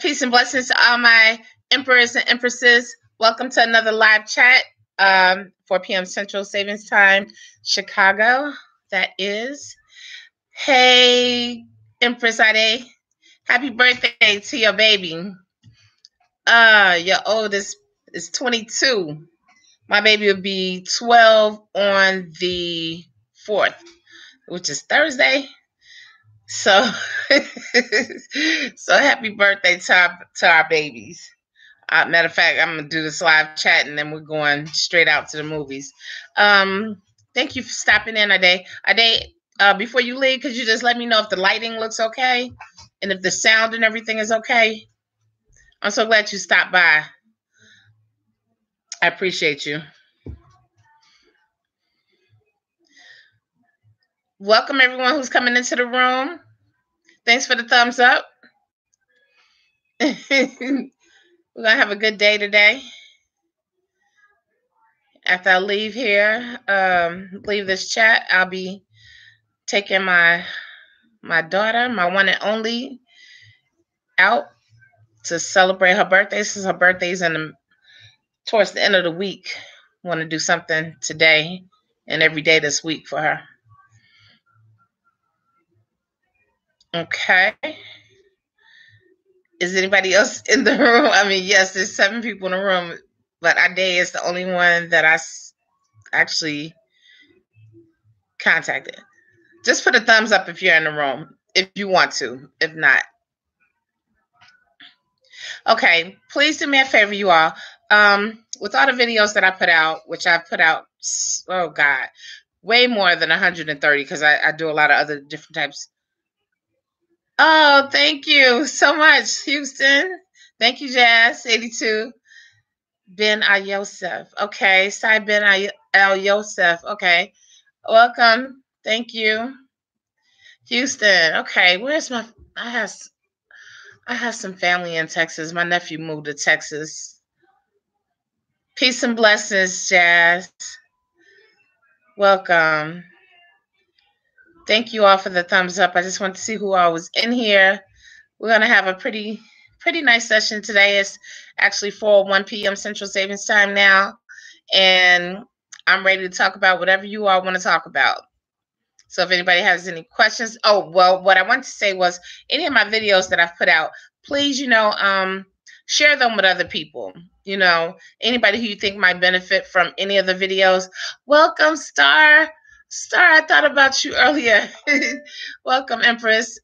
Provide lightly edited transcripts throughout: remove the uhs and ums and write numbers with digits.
Peace and blessings to all my emperors and empresses. Welcome to another live chat, 4 p.m. Central Savings Time, Chicago. That is. Hey, Empress Ade. Happy birthday to your baby. Your oldest is 22. My baby will be 12 on the 4th, which is Thursday. So, so happy birthday to our babies. Matter of fact, I'm going to do this live chat and then we're going straight out to the movies. Thank you for stopping in, Ade. Ade, before you leave, could you just let me know if the lighting looks okay and if the sound and everything is okay? I'm so glad you stopped by. I appreciate you. Welcome, everyone who's coming into the room. Thanks for the thumbs up. We're going to have a good day today. After I leave here, leave this chat, I'll be taking my daughter, my one and only, out to celebrate her birthday. Since her birthday's towards the end of the week, I want to do something today and every day this week for her. Okay. Is anybody else in the room? I mean, yes, there's 7 people in the room, but Ade is the only one that I actually contacted. Just put a thumbs up if you're in the room, if you want to. If not. Okay, please do me a favor, you all. With all the videos that I put out, which I've put out, oh God, way more than 130 because I do a lot of other different types. Oh, thank you so much, Houston. Thank you, Jazz, 82. Ben Al-Yosef. Okay, Sai Ben Al-Yosef. Okay, welcome. Thank you. Houston. Okay, where's my, I have some family in Texas. My nephew moved to Texas. Peace and blessings, Jazz. Welcome. Thank you all for the thumbs up. I just want to see who all was in here. We're going to have a pretty nice session today. It's actually 4:01 p.m. Central Savings Time now. And I'm ready to talk about whatever you all want to talk about. So if anybody has any questions. Oh, well, what I wanted to say was any of my videos that I've put out, please, share them with other people. Anybody who you think might benefit from any of the videos. Welcome, Star. Star, I thought about you earlier. Welcome, Empress.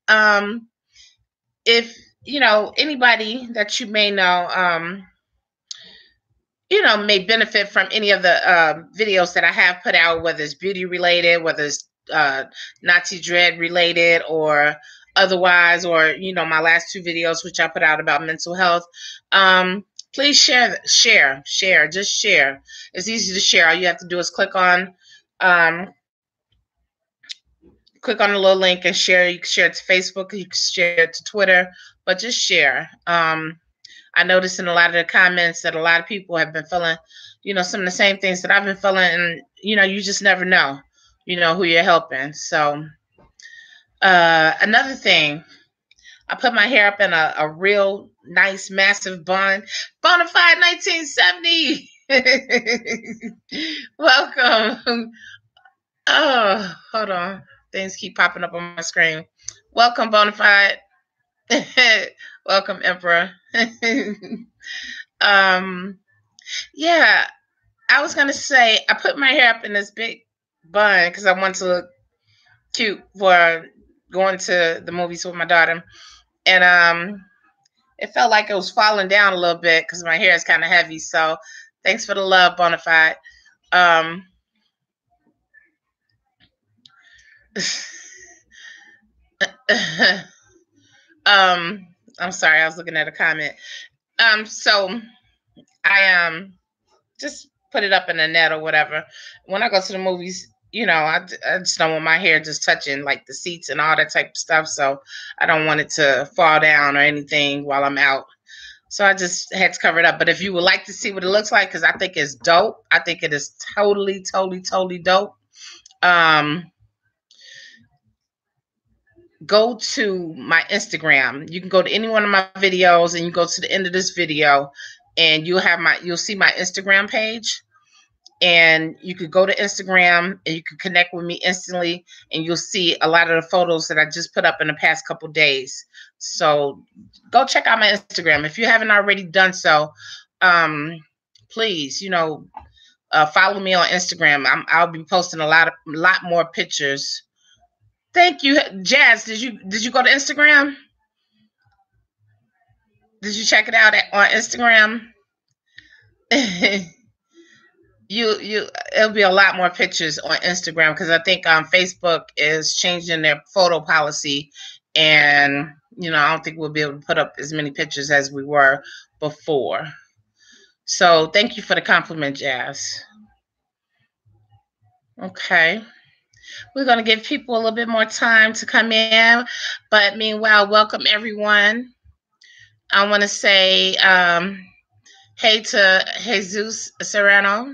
If, anybody that you may know, may benefit from any of the videos that I have put out, whether it's beauty related, whether it's Natty Dread related or otherwise, or, my last 2 videos, which I put out about mental health. Please share, just share. It's easy to share. All you have to do is click on the little link and share. You can share it to Facebook, you can share it to Twitter, but just share. I noticed in a lot of the comments that a lot of people have been feeling, some of the same things that I've been feeling, and, you just never know, who you're helping. So, another thing, I put my hair up in a real nice, massive bun. Bonafide 1970. Welcome. Oh, hold on. Things keep popping up on my screen. Welcome, Bonafide. Welcome, Emperor. Yeah, I was going to say, I put my hair up in this big bun because I want to look cute for going to the movies with my daughter. And it felt like it was falling down a little bit because my hair is kind of heavy. So thanks for the love, Bonafide. I'm sorry, I was looking at a comment. So I just put it up in a net or whatever. When I go to the movies, I just don't want my hair just touching like the seats and all that type of stuff. So I don't want it to fall down or anything while I'm out. So I just had to cover it up. But if you would like to see what it looks like, because I think it's dope. I think it is totally dope. go to my Instagram. You can go to any one of my videos, and you go to the end of this video, and you'll see my Instagram page. And you could go to Instagram and you can connect with me instantly, and you'll see a lot of the photos that I just put up in the past couple days. So go check out my Instagram if you haven't already done so. Please, follow me on Instagram. I'll be posting a lot more pictures. Thank you, Jazz. Did you go to Instagram? Did you check it out on Instagram? It'll be a lot more pictures on Instagram, because I think Facebook is changing their photo policy, and I don't think we'll be able to put up as many pictures as we were before. So thank you for the compliment, Jazz. Okay. We're going to give people a little bit more time to come in, but meanwhile, welcome everyone. I want to say hey to Jesus Serrano.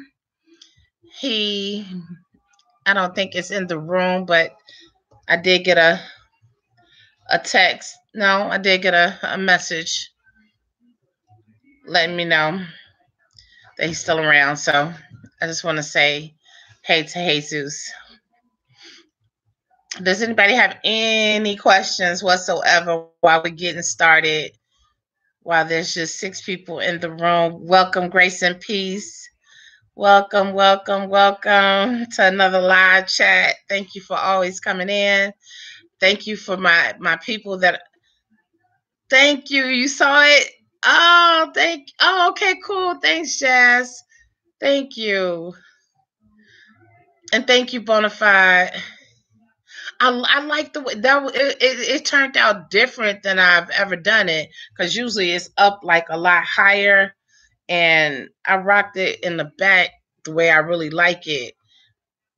I don't think it's in the room, but I did get a text. No, I did get a message letting me know that he's still around. So I just want to say hey to Jesus. Does anybody have any questions whatsoever while we're getting started? While there's just 6 people in the room. Welcome, Grace and Peace. Welcome, welcome, welcome to another live chat. Thank you for always coming in. Thank you for my people that. Thank you. You saw it. Oh, okay, cool. Thanks, Jazz. Thank you. And thank you, Bonafide. I like the way that it turned out different than I've ever done it, because usually it's up like a lot higher, and I rocked it in the back the way I really like it.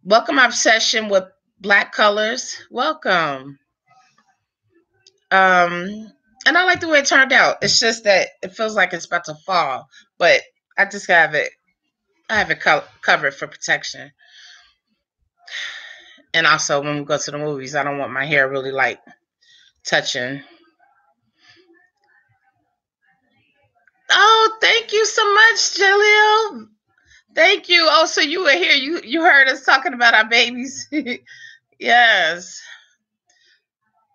Welcome, Obsession with Black Colors. Welcome. And I like the way it turned out. It's just that it feels like it's about to fall, but I just have it. I have it covered for protection. And also, when we go to the movies, I don't want my hair really like touching. Oh, thank you so much, Jaleel. Thank you. Oh, so you were here. You heard us talking about our babies. Yes.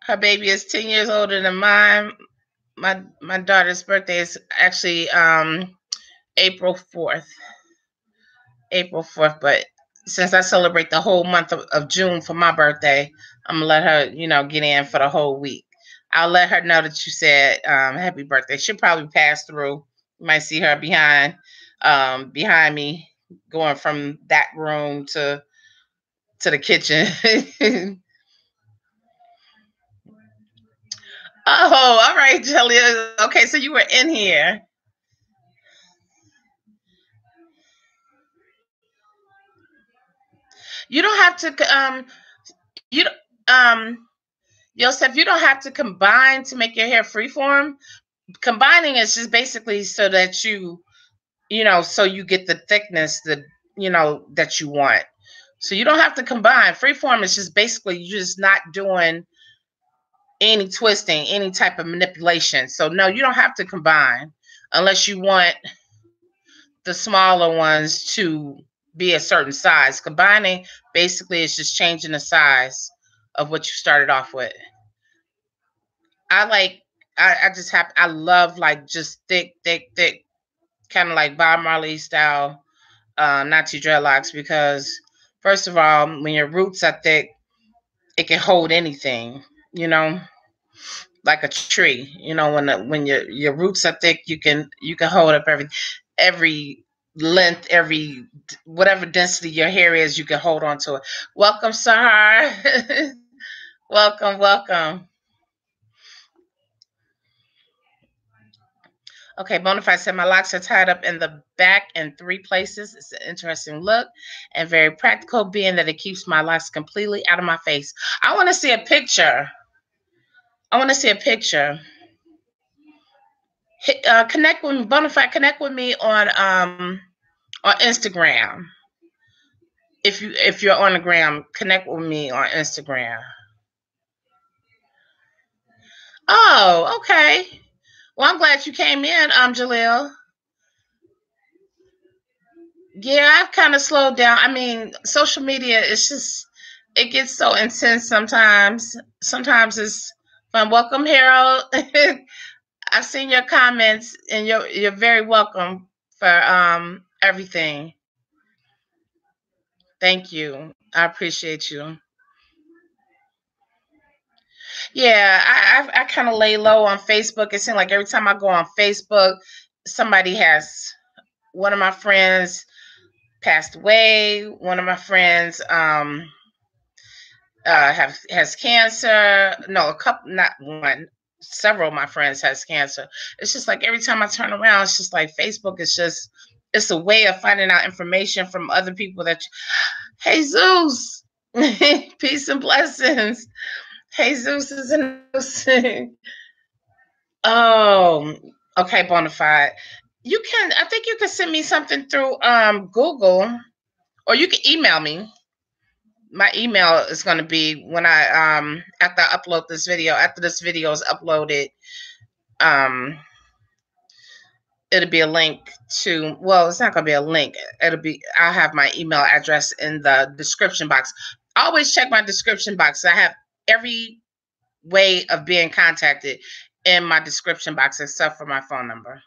Her baby is 10 years older than mine. My daughter's birthday is actually April 4th. April 4th, but since I celebrate the whole month of June for my birthday, I'm gonna let her, get in for the whole week. I'll let her know that you said happy birthday. She'll probably pass through. You might see her behind me, going from that room to the kitchen. Oh, all right, Jelly. Okay, so you were in here. You don't have to Yosef, you don't have to combine to make your hair freeform. Combining is just basically so that so you get the thickness that that you want. So you don't have to combine. Freeform is just basically you're just not doing any twisting, any type of manipulation. So no, you don't have to combine unless you want the smaller ones to be a certain size. Combining basically is just changing the size of what you started off with. I love like just thick, kind of like Bob Marley style, Natty dreadlocks, because first of all, when your roots are thick, it can hold anything, like a tree. When your roots are thick, you can hold up every length, every whatever density your hair is, you can hold on to it. Welcome, Sahar. welcome. Okay, Bonafide said my locks are tied up in the back in 3 places. It's an interesting look and very practical, being that it keeps my locks completely out of my face. I want to see a picture. Connect with me, Bonafide. Connect with me on Instagram. If you're on the gram, connect with me on Instagram. Oh, okay. Well, I'm glad you came in, Jaleel. Yeah, I've kind of slowed down. I mean, social media is just, it gets so intense sometimes. Sometimes it's fun. Welcome, Harold. I've seen your comments, and you're very welcome for everything. Thank you. I appreciate you. Yeah, I kind of lay low on Facebook. It seems like every time I go on Facebook, somebody has, one of my friends passed away. One of my friends have has cancer. No, a couple, not one. Several of my friends has cancer. It's just like every time I turn around, it's just like Facebook is just, it's a way of finding out information from other people that Jesus, peace and blessings. Jesus is in the Oh, okay, Bonafide. You can, I think you can send me something through Google, or you can email me. My email is going to be when I after I upload this video, after this video is uploaded, um it'll be a link to, well, it's not going to be a link. It'll be, I'll have my email address in the description box. I always check my description box. I have every way of being contacted in my description box except for my phone number.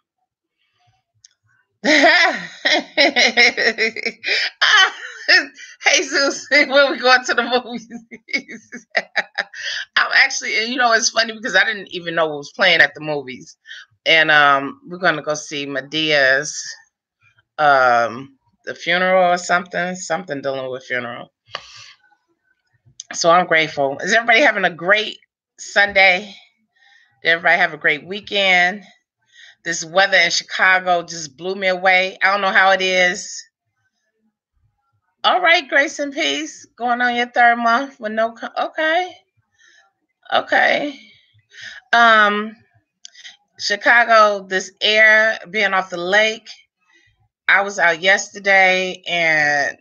Jesus, when we go to the movies. I'm actually, and you know, it's funny because I didn't even know what was playing at the movies. And we're gonna go see Medea's the funeral or something dealing with funeral. So I'm grateful. Is everybody having a great Sunday? Did everybody have a great weekend? This weather in Chicago just blew me away. I don't know how it is. All right, grace and peace. Going on your third month with no. Okay, okay. Um, Chicago, this air being off the lake. I was out yesterday and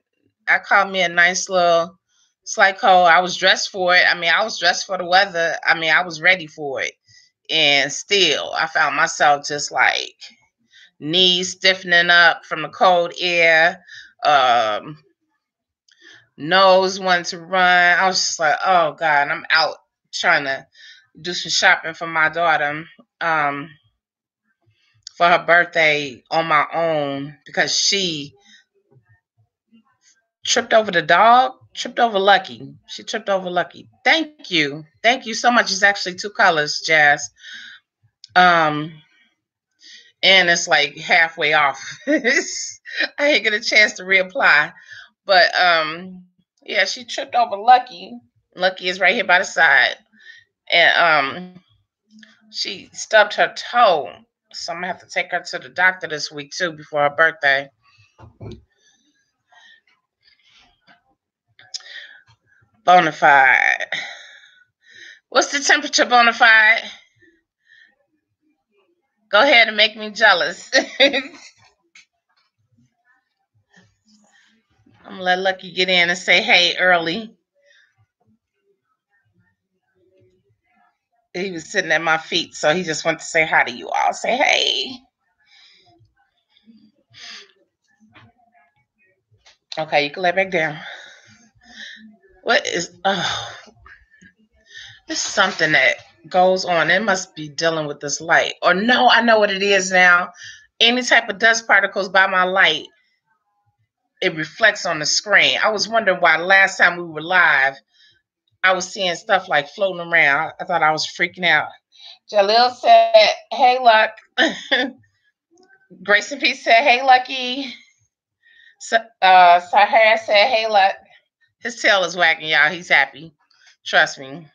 I caught me a nice little slight cold. I was dressed for it. I mean, I was dressed for the weather. I mean, I was ready for it. And still, I found myself just like knees stiffening up from the cold air. Nose wanted to run. I was just like, oh God, I'm out trying to do some shopping for my daughter um, for her birthday on my own because she tripped over the dog, tripped over Lucky. She tripped over Lucky. Thank you. Thank you so much. It's actually two colors, Jazz. Um, and it's like halfway off. I didn't get a chance to reapply. But yeah, she tripped over Lucky. Lucky is right here by the side. And she stubbed her toe. So I'm gonna have to take her to the doctor this week too before her birthday. Bonafide. What's the temperature, Bonafide? Go ahead and make me jealous. I'm gonna let Lucky get in and say hey early. He was sitting at my feet, so he just went to say hi to you all. Say hey. Okay, you can lay back down. What is, oh, it's something that goes on. It must be dealing with this light. Or no, I know what it is now. Any type of dust particles by my light, it reflects on the screen. I was wondering why last time we were live, I was seeing stuff like floating around. I thought I was freaking out. Jaleel said, hey, Luck. Grace and Peace said, hey, Lucky. Sahara said, hey, Luck. His tail is wagging, y'all. He's happy. Trust me.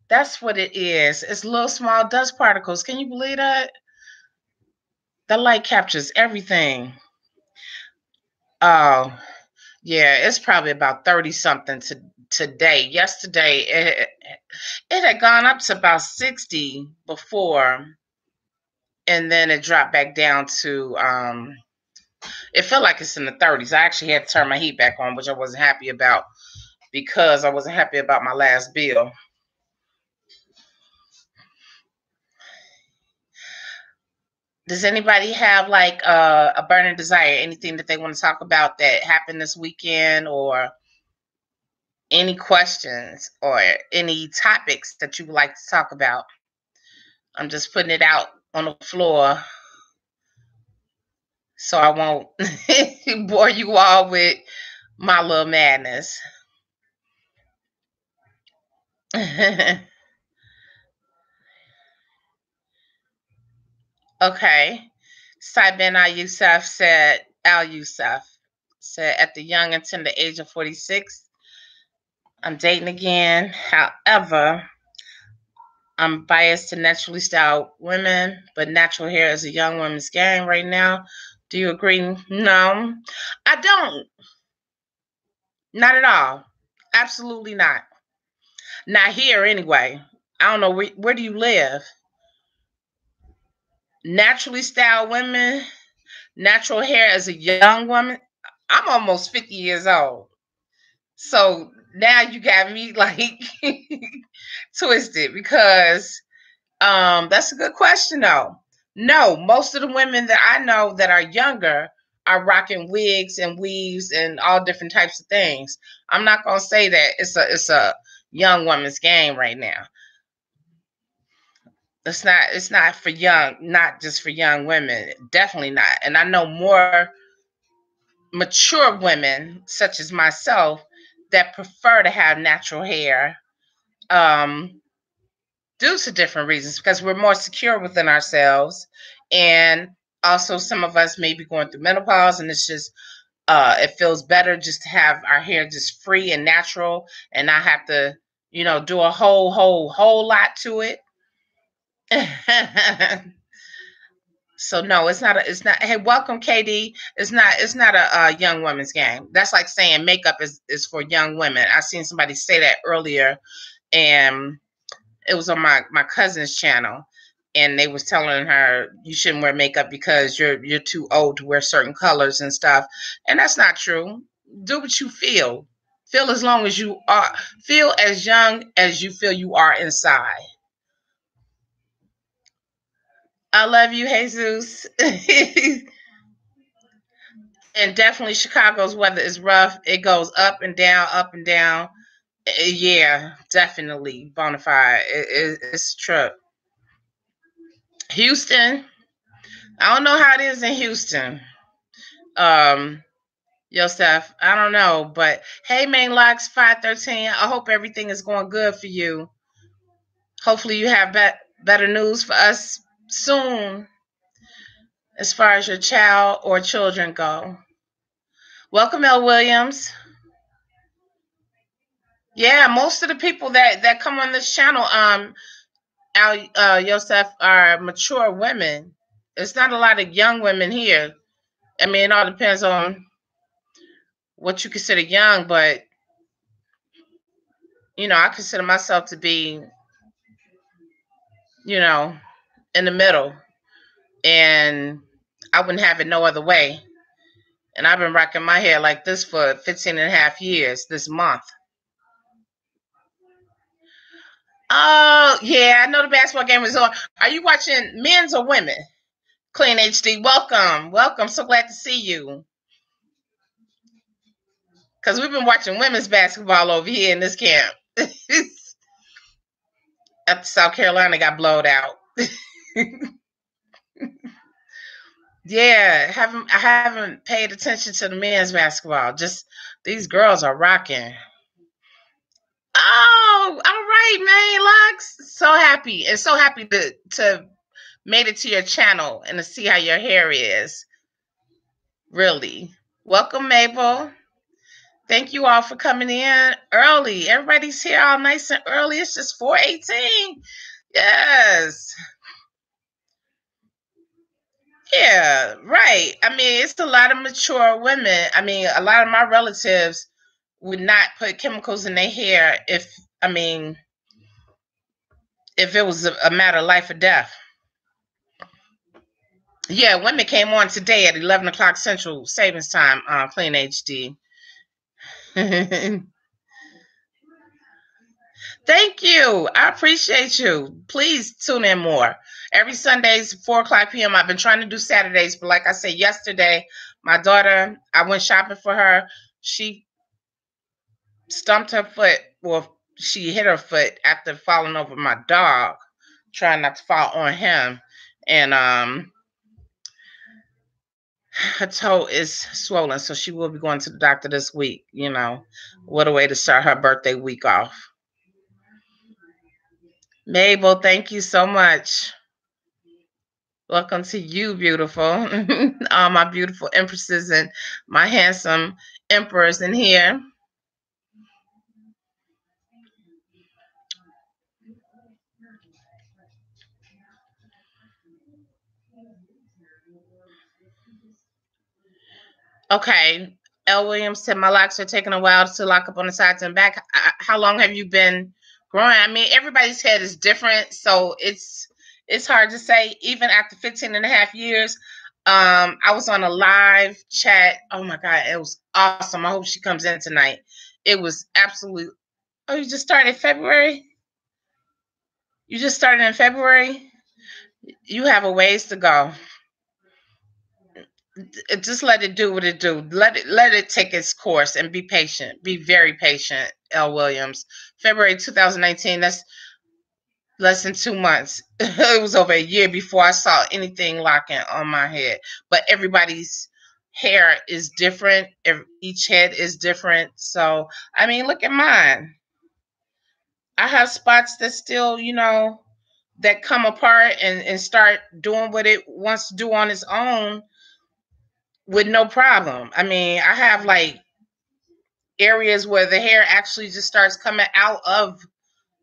That's what it is. It's little small dust particles. Can you believe that? The light captures everything. Oh, yeah. It's probably about 30 something today. Yesterday, it had gone up to about 60 before, and then it dropped back down to, it felt like it's in the 30s. I actually had to turn my heat back on, which I wasn't happy about because I wasn't happy about my last bill. Does anybody have like a burning desire, anything that they want to talk about that happened this weekend, or any questions or any topics that you would like to talk about? I'm just putting it out on the floor so I won't bore you all with my little madness. Okay. Saiben Al Yusuf said, at the young and tender age of 46, I'm dating again. However, I'm biased to naturally styled women, but natural hair is a young woman's game right now. Do you agree? No, I don't. Not at all. Absolutely not. Not here anyway. I don't know where do you live? Naturally styled women, natural hair as a young woman. I'm almost 50 years old. So now you got me like twisted, because that's a good question though. No, most of the women that I know that are younger are rocking wigs and weaves and all different types of things. I'm not gonna say that it's a young woman's game right now. It's not for young, not just for young women. Definitely not. And I know more mature women such as myself that prefer to have natural hair, um, due to different reasons, because we're more secure within ourselves, and also some of us may be going through menopause, and it's just it feels better just to have our hair just free and natural, and not have to do a whole lot to it. So no, it's not. Hey, welcome, KD. It's not a young woman's game. That's like saying makeup is for young women. I seen somebody say that earlier, and it was on my cousin's channel, and they was telling her you shouldn't wear makeup because you're too old to wear certain colors and stuff. And that's not true. Do what you feel. Feel as long as you are. Feel as young as you feel you are inside. I love you, Jesus. And definitely Chicago's weather is rough. It goes up and down, up and down. Yeah, definitely. Bonafide. It's true. Houston. I don't know how it is in Houston. Yosef, I don't know. But hey, Main Locks 513. I hope everything is going good for you. Hopefully you have better news for us soon as far as your child or children go. Welcome, L. Williams. Yeah, most of the people that come on this channel, Yosef, are mature women. It's not a lot of young women here. I mean, it all depends on what you consider young, but I consider myself to be, in the middle, and I wouldn't have it no other way. And I've been rocking my hair like this for 15 and a half years this month. Oh, yeah, I know the basketball game is on. Are you watching men's or women? Clean HD, welcome. Welcome. So glad to see you. Because we've been watching women's basketball over here in this camp. After South Carolina got blowed out. Yeah, I haven't paid attention to the men's basketball. Just these girls are rocking. Oh, all right, man, Lux. So happy. And so happy to made it to your channel and to see how your hair is. Really. Welcome, Mabel. Thank you all for coming in early. Everybody's here all nice and early. It's just 4:18. Yes. Yeah, right. I mean, it's a lot of mature women. I mean, a lot of my relatives would not put chemicals in their hair if it was a matter of life or death. Yeah, women came on today at 11 o'clock Central Savings Time on Clean HD. Thank you. I appreciate you. Please tune in more. Every Sundays, 4 o'clock p.m. I've been trying to do Saturdays, but like I said yesterday, my daughter, I went shopping for her. She stumped her foot. Well, she hit her foot after falling over my dog, trying not to fall on him. And her toe is swollen, so she will be going to the doctor this week. You know, what a way to start her birthday week off. Mabel, thank you so much. Welcome to you, beautiful. All my beautiful empresses and my handsome emperors in here. Okay. L. Williams said, my locks are taking a while to lock up on the sides and back. How long have you been growing? I mean, everybody's head is different, so it's hard to say. Even after 15 and a half years, I was on a live chat. Oh, my God. It was awesome. I hope she comes in tonight. It was absolutely. Oh, you just started in February? You just started in February? You have a ways to go. Just let it do what it do. Let it take its course and be patient. Be very patient, L. Williams. February 2019, that's less than 2 months. It was over a year before I saw anything locking on my head. But everybody's hair is different. Each head is different. So, I mean, look at mine. I have spots that still, that come apart and start doing what it wants to do on its own with no problem. I mean, I have like areas where the hair actually just starts coming out of,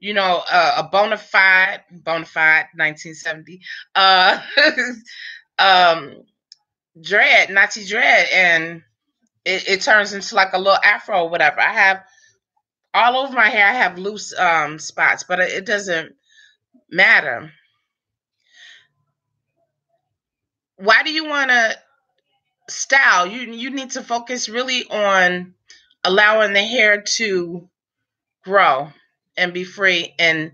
a bona fide 1970 um Natty dread, and it turns into like a little afro or whatever. I have all over my hair. I have loose spots, but it doesn't matter. Why do you want to style? You need to focus really on allowing the hair to grow and be free. And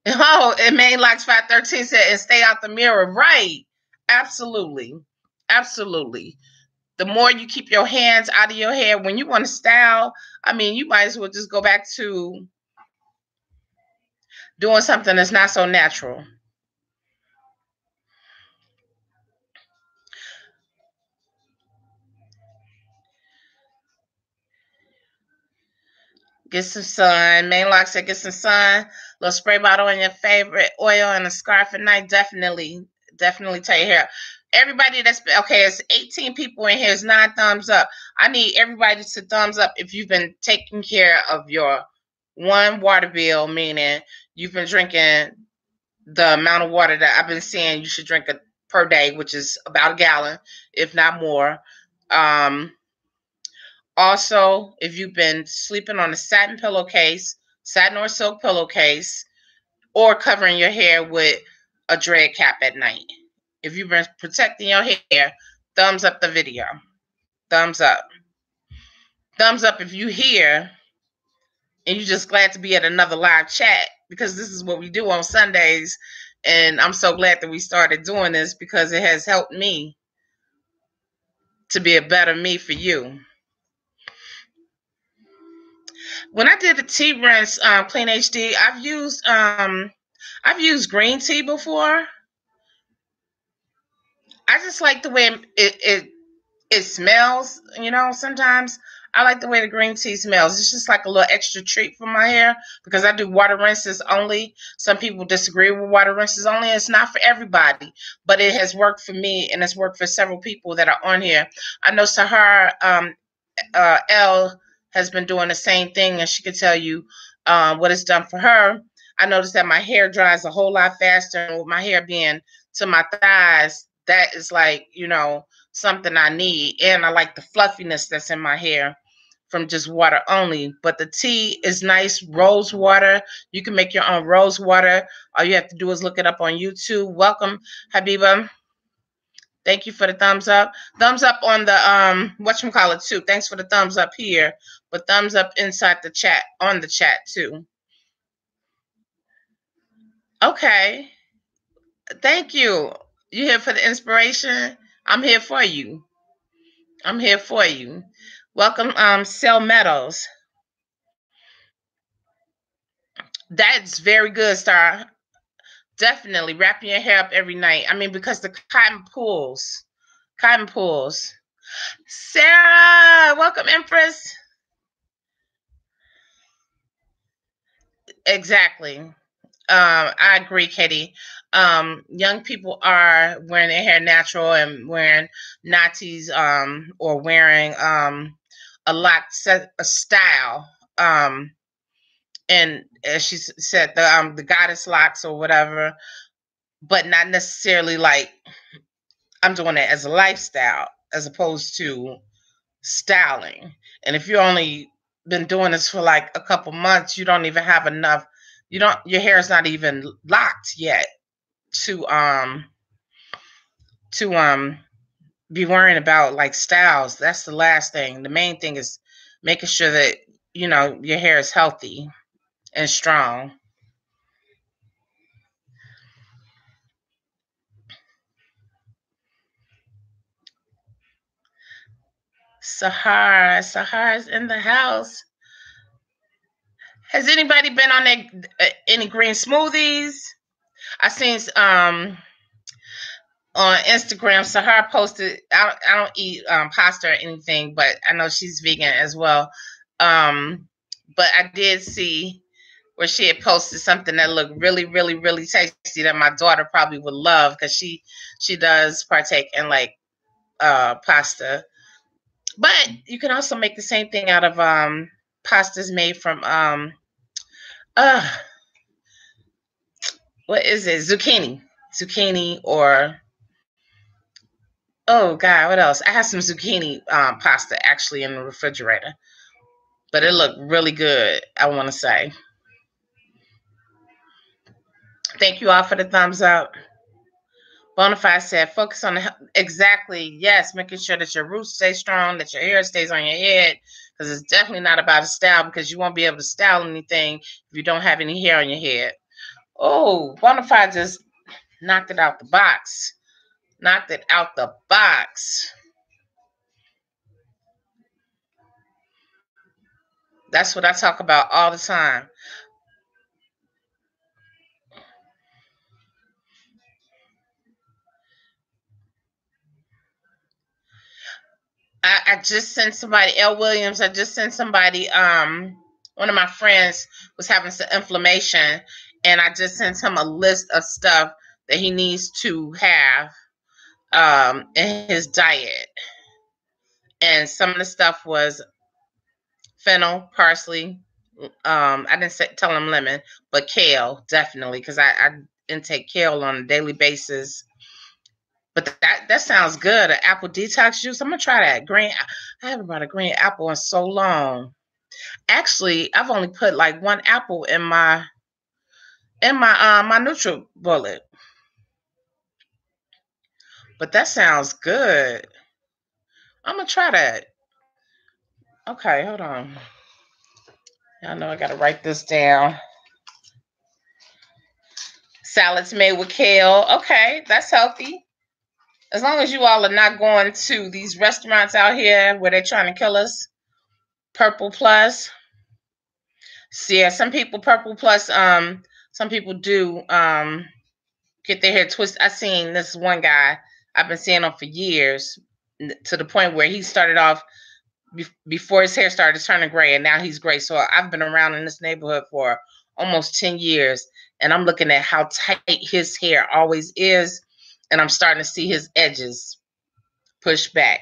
Main Locks 513 said, and stay out the mirror. Right. Absolutely. Absolutely. The more you keep your hands out of your hair when you want to style, I mean, you might as well just go back to doing something that's not so natural. Get some sun. Main Lock said, get some sun. Little spray bottle in your favorite oil and a scarf at night. Definitely tie your hair. Everybody that's okay, it's 18 people in here. It's 9 thumbs up. I need everybody to thumbs up if you've been taking care of your one water bill, meaning you've been drinking the amount of water that I've been saying you should drink per day, which is about a gallon, if not more. Also, if you've been sleeping on a satin pillowcase, satin or silk pillowcase, or covering your hair with a dread cap at night. If you've been protecting your hair, thumbs up the video. Thumbs up. Thumbs up if you're here and you're just glad to be at another live chat, because this is what we do on Sundays. And I'm so glad that we started doing this because it has helped me to be a better me for you. When I did the tea rinse clean HD, I've used green tea before. I just like the way it smells. Sometimes I like the way the green tea smells. It's just like a little extra treat for my hair because I do water rinses only. Some people disagree with water rinses only. It's not for everybody, but it has worked for me, and it's worked for several people that are on here. I know Sahara L has been doing the same thing, and she could tell you what it's done for her. I noticed that my hair dries a whole lot faster, and with my hair being to my thighs, that is like, something I need. And I like the fluffiness that's in my hair from just water only. But the tea is nice, rose water. You can make your own rose water. All you have to do is look it up on YouTube. Welcome, Habiba. Thank you for the thumbs up. Thumbs up on the whatchamacallit too. Thanks for the thumbs up here. But thumbs up inside the chat, on the chat too. Okay. Thank you. You here for the inspiration? I'm here for you. I'm here for you. Welcome, Cell Meadows. That's very good, Star. Definitely wrapping your hair up every night. I mean, because the cotton pulls. Cotton pulls. Sarah, welcome, Empress. Exactly. I agree, Katie. Young people are wearing their hair natural and wearing Natties, or wearing a lock set a style. And as she said, the goddess locks or whatever, but not necessarily like I'm doing it as a lifestyle as opposed to styling. And if you only been doing this for like a couple months, you don't even have enough. Your hair is not even locked yet to to be worrying about like styles. That's the last thing. The main thing is making sure that your hair is healthy and strong. Sahara's in the house. Has anybody been on any green smoothies? I seen on Instagram, Sahara posted. I don't eat pasta or anything, but I know she's vegan as well. But I did see where she had posted something that looked really, really, really tasty that my daughter probably would love because she does partake in like pasta. But you can also make the same thing out of pastas made from uh what is it? Zucchini or oh god, what else? I have some zucchini pasta actually in the refrigerator, but it looked really good. I want to say thank you all for the thumbs up. Bonafide said, focus on exactly, yes, making sure that your roots stay strong, that your hair stays on your head, because it's definitely not about a style, because you won't be able to style anything if you don't have any hair on your head. Oh, Bonafide just knocked it out the box. Knocked it out the box. That's what I talk about all the time. I just sent somebody, L. Williams, I just sent somebody, one of my friends was having some inflammation, and I just sent him a list of stuff that he needs to have in his diet. And some of the stuff was fennel, parsley. I didn't tell him lemon, but kale, definitely, because I intake kale on a daily basis. But that sounds good. An apple detox juice. I'm gonna try that. Green. I haven't bought a green apple in so long. Actually, I've only put like one apple in my NutriBullet. But that sounds good. I'm gonna try that. Okay, hold on. I know I gotta write this down. Salads made with kale. Okay, that's healthy. As long as you all are not going to these restaurants out here where they're trying to kill us. Purple Plus. So yeah, some people Purple Plus. Some people do get their hair twisted. I seen this one guy. I've been seeing him for years, to the point where he started off before his hair started turning gray, and now he's gray. So I've been around in this neighborhood for almost 10 years, and I'm looking at how tight his hair always is, and I'm starting to see his edges push back.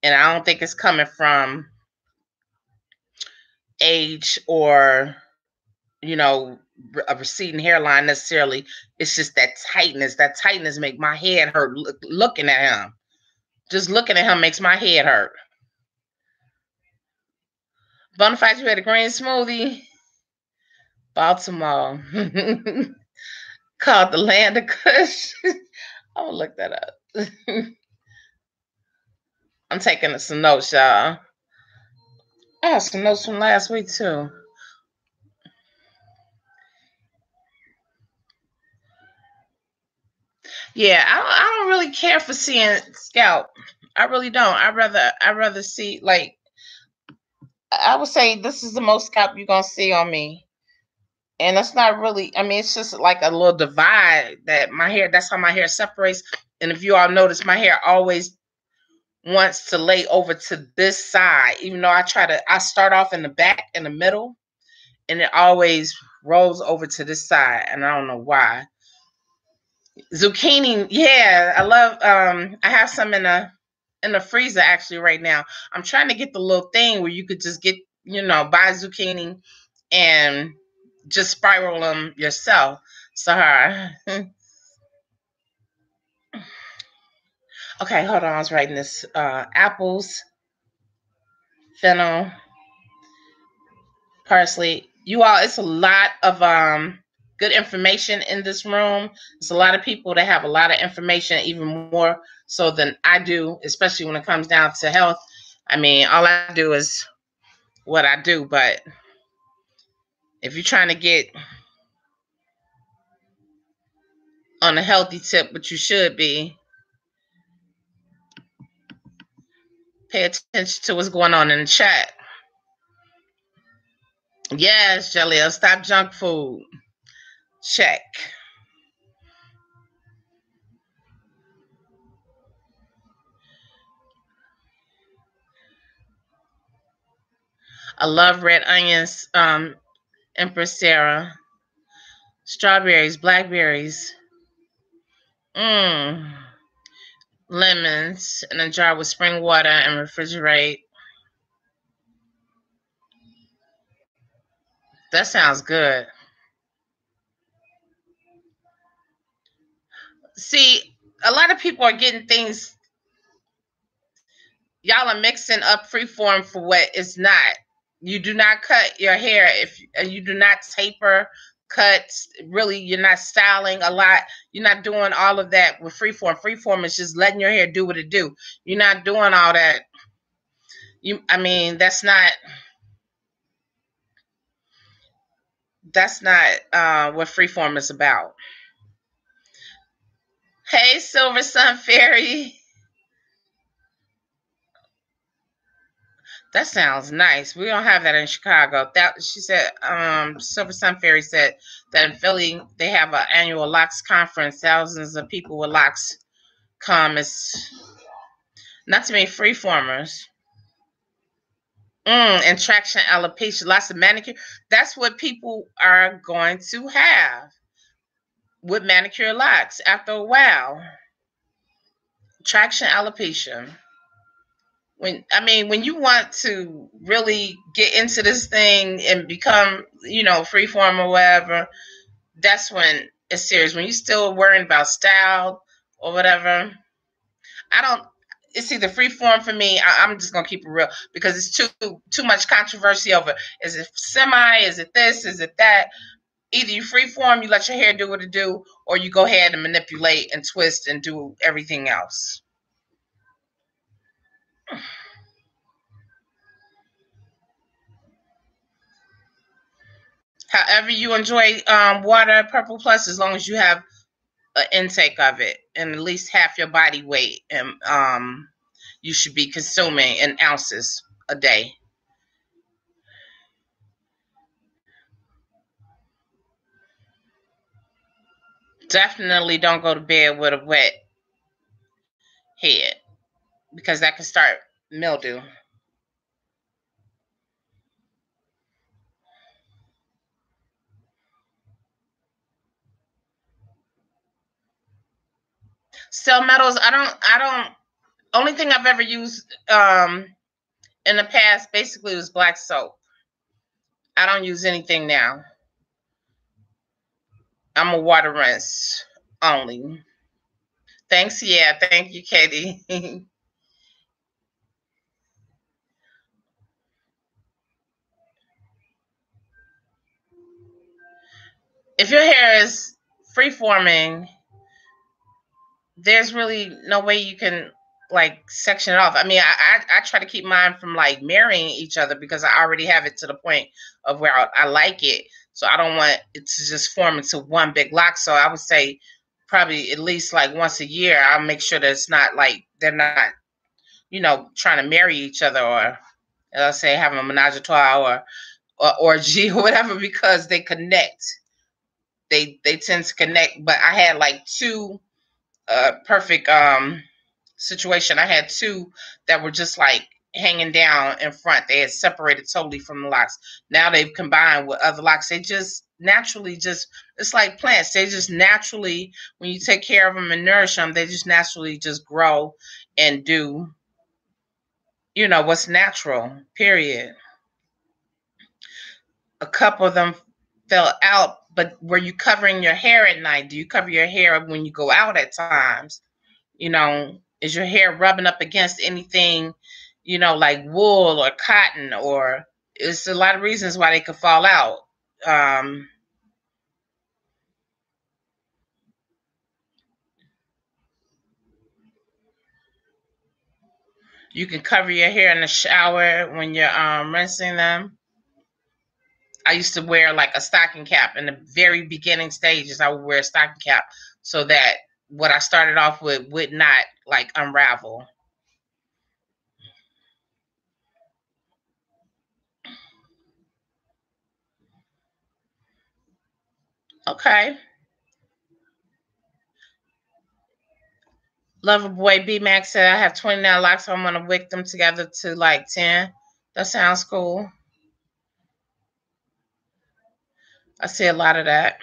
And I don't think it's coming from age or, a receding hairline necessarily. It's just that tightness. That tightness make my head hurt looking at him. Just looking at him makes my head hurt. Bonafide, you had a green smoothie? Baltimore. Called the Land of Kush. I'm gonna look that up. I'm taking some notes, y'all. I have some notes from last week too. Yeah, I don't really care for seeing scalp. I really don't. I rather see, like, I would say this is the most scalp you're gonna see on me. And that's not really, I mean, it's just like a little divide that my hair, that's how my hair separates. And if you all notice, my hair always wants to lay over to this side, even though I start off in the back, in the middle, and it always rolls over to this side. And I don't know why. Zucchini, yeah, I love, I have some in the freezer actually right now. I'm trying to get the little thing where you could just get, buy zucchini and just spiral them yourself. Sahara. Okay, hold on. I was writing this. Apples, fennel, parsley. You all, it's a lot of good information in this room. It's a lot of people that have a lot of information, even more so than I do, especially when it comes down to health. I mean, all I do is what I do, but if you're trying to get on a healthy tip, which you should be, pay attention to what's going on in the chat. Yes, Jaleel, stop junk food. Check. I love red onions, Empress Sarah. Strawberries, blackberries. Lemons in a jar with spring water and refrigerate. That sounds good. See, a lot of people are getting things. Y'all are mixing up Freeform for what it's not. You do not cut your hair if you do not taper, cut. Really, you're not styling a lot. You're not doing all of that with Freeform. Freeform is just letting your hair do what it do. You're not doing all that. I mean, that's not what Freeform is about. Hey, Silver Sun Fairy. That sounds nice. We don't have that in Chicago. That she said, Silver Sun Fairy said that in Philly they have an annual locks conference. Thousands of people with locks come. It's not too many freeformers. And traction alopecia, lots of manicure. That's what people are going to have with manicure locks after a while. Traction alopecia. When you want to really get into this thing and become, freeform or whatever, that's when it's serious. When you're still worrying about style or whatever, it's either freeform for me. I'm just gonna keep it real because it's too much controversy over. Is it semi? Is it this? Is it that? Either you freeform, you let your hair do what it do, or you go ahead and manipulate and twist and do everything else. However you enjoy water, Purple Plus, as long as you have an intake of it and at least half your body weight, and you should be consuming in ounces a day. Definitely don't go to bed with a wet head because that can start mildew. Cell metals, I don't only thing I've ever used in the past basically was black soap. I don't use anything now. I'm a water rinse only. Thanks, yeah, thank you, Katie. If your hair is free forming, there's really no way you can like section it off. I mean, I try to keep mine from like marrying each other because I already have it to the point of where I like it. So I don't want it to just form into one big lock. So I would say probably at least like once a year. I'll make sure that it's not like they're not, trying to marry each other, or let's say having a menage a trois or orgy or whatever, because they connect. They tend to connect. But I had like two perfect situation. I had two that were just like hanging down in front. They had separated totally from the locks. Now they've combined with other locks. They just naturally it's like plants. They just naturally, when you take care of them and nourish them, they just naturally just grow and do, what's natural, period. A couple of them fell out, but were you covering your hair at night? Do you cover your hair when you go out at times? Is your hair rubbing up against anything, like wool or cotton, or it's a lot of reasons why they could fall out. Um, you can cover your hair in the shower when you're rinsing them. I used to wear like a stocking cap in the very beginning stages. I would wear a stocking cap so that what I started off with would not like unravel. Okay. Loverboy B Max said I have 29 locks, so I'm gonna wick them together to like 10. That sounds cool. I see a lot of that.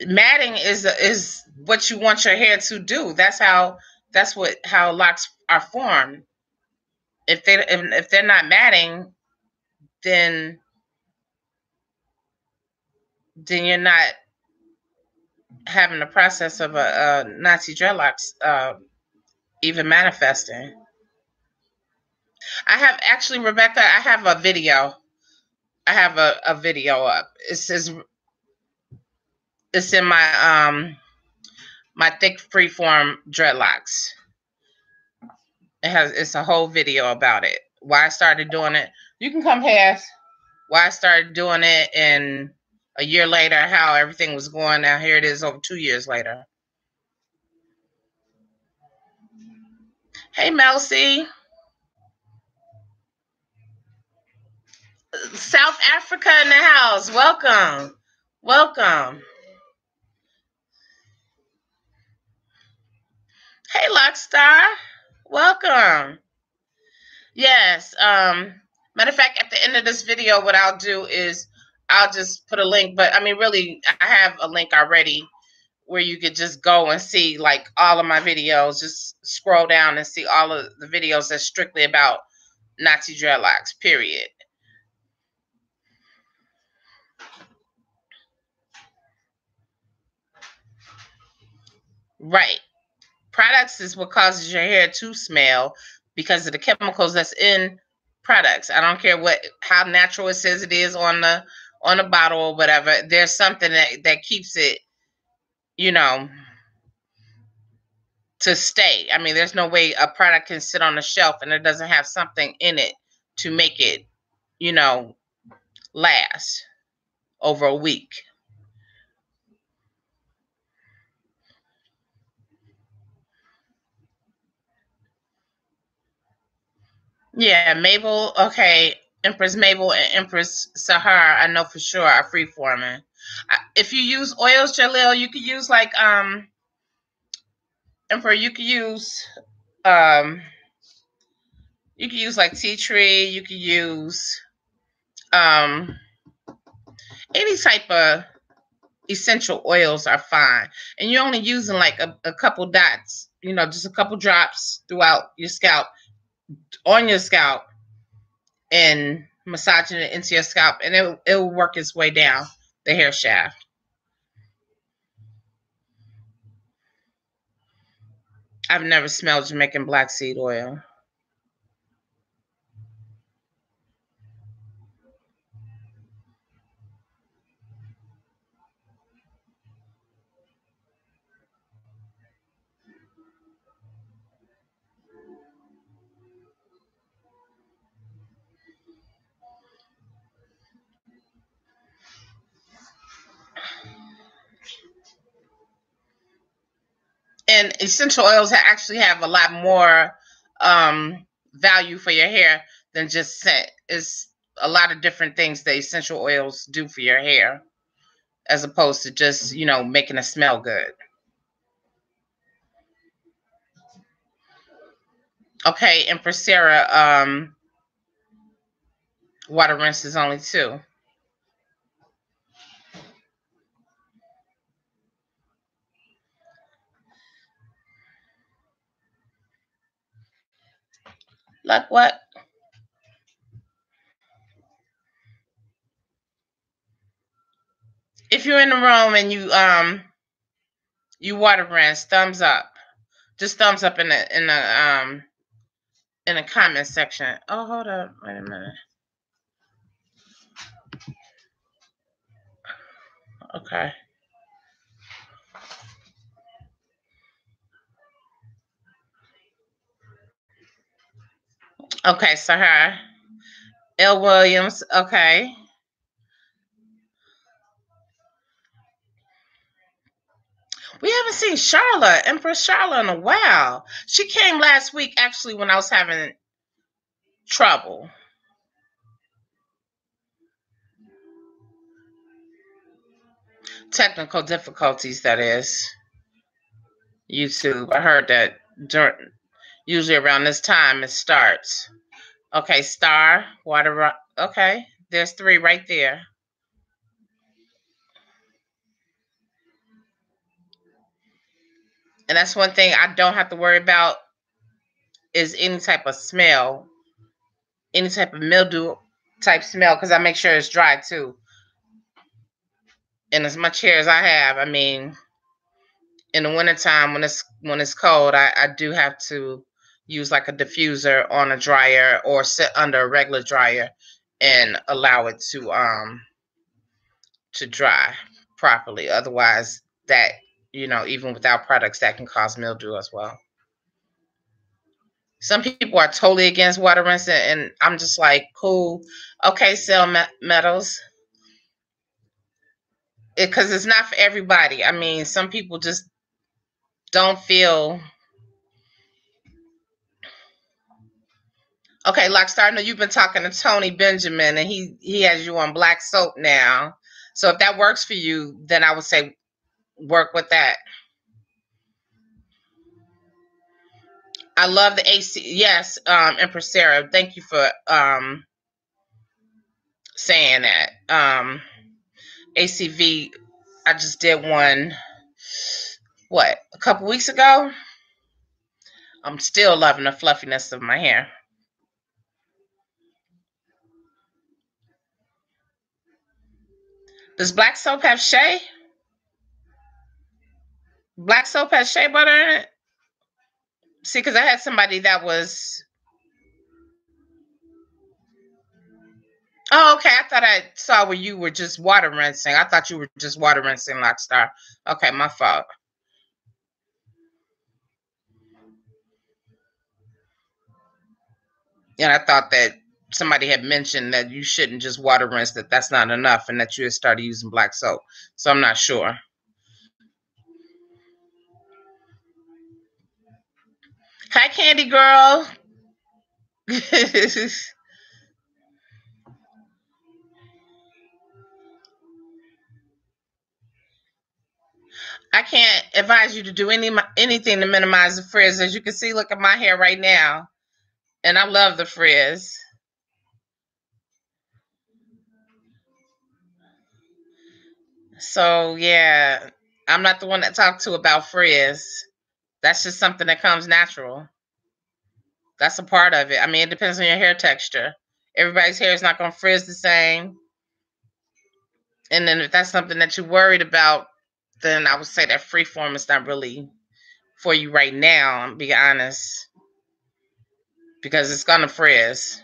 Matting is what you want your hair to do. That's how locks are formed. If they're not matting, then you're not having the process of a Nazi dreadlocks even manifesting. I have actually, Rebecca. I have a video. I have a video up. It says it's in my thick freeform dreadlocks. It's a whole video about it. Why I started doing it. You can come past why I started doing it, and a year later how everything was going. Now here it is over 2 years later. Hey Mel C. South Africa in the house. Welcome. Welcome. Hey Lockstar. Welcome. Yes. Matter of fact, at the end of this video, what I'll do is I'll just put a link. But I mean, really, I have a link already where you could just go and see like all of my videos. Just scroll down and see all of the videos that's strictly about Nazi dreadlocks. Period. Right. Products is what causes your hair to smell because of the chemicals that's in products. I don't care how natural it says it is on the bottle or whatever. There's something that keeps it, you know, to stay. I mean, there's no way a product can sit on a shelf and it doesn't have something in it to make it, you know, last over a week. Yeah, Mabel. Okay, Empress Mabel and Empress Sahar. I know for sure are freeforming. If you use oils, Jalil, you could use like Emperor. Um you could use like tea tree. You could use um any type of essential oils are fine, and you're only using like a couple dots. Just a couple drops throughout your scalp, on your scalp, and massaging it into your scalp, and it'll work its way down the hair shaft. I've never smelled Jamaican black seed oil. And essential oils actually have a lot more value for your hair than just scent. It's a lot of different things that essential oils do for your hair, as opposed to just, you know, making it smell good. Okay, and for Sarah, water rinse is only 2. Like what? If you're in the room and you water rinse, thumbs up. Just thumbs up in the comment section. Oh, hold up. Wait a minute. Okay. Okay, so her. L. Williams. Okay. We haven't seen Charlotte, Empress Charlotte, in a while. She came last week, actually, when I was having trouble. Technical difficulties, that is. YouTube. I heard that usually around this time it starts. Okay, star, water. Okay, there's 3 right there. And that's one thing I don't have to worry about is any type of smell, any type of mildew type smell, because I make sure it's dry too. And as much hair as I have, I mean, in the wintertime when it's cold, I do have to use like a diffuser on a dryer or sit under a regular dryer and allow it to dry properly. Otherwise, that, you know, even without products, that can cause mildew as well. Some people are totally against water rinsing, and I'm just like, cool. Okay, sell metals. Because it's not for everybody. I mean, some people just don't feel. Okay, Lockstar, I know you've been talking to Tony Benjamin, and he has you on black soap now. So if that works for you, then I would say work with that. I love the AC. Yes, Empress Sarah, thank you for saying that. ACV, I just did one, a couple weeks ago? I'm still loving the fluffiness of my hair. Does black soap have shea? Black soap has shea butter in it? See, because I had somebody that was... Oh, okay. I thought I saw where you were just water rinsing. I thought you were just water rinsing, Lockstar. Okay, my fault. And I thought that somebody had mentioned that you shouldn't just water rinse, that that's not enough, and that you had started using black soap. So I'm not sure. Hi, Candy Girl. I can't advise you to do anything to minimize the frizz. As you can see, look at my hair right now. And I love the frizz. So, yeah, I'm not the one that talked to about frizz. That's just something that comes natural. That's a part of it. I mean, it depends on your hair texture. Everybody's hair is not going to frizz the same. And then if that's something that you're worried about, then I would say that Freeform is not really for you right now, I'm being honest. Because it's going to frizz.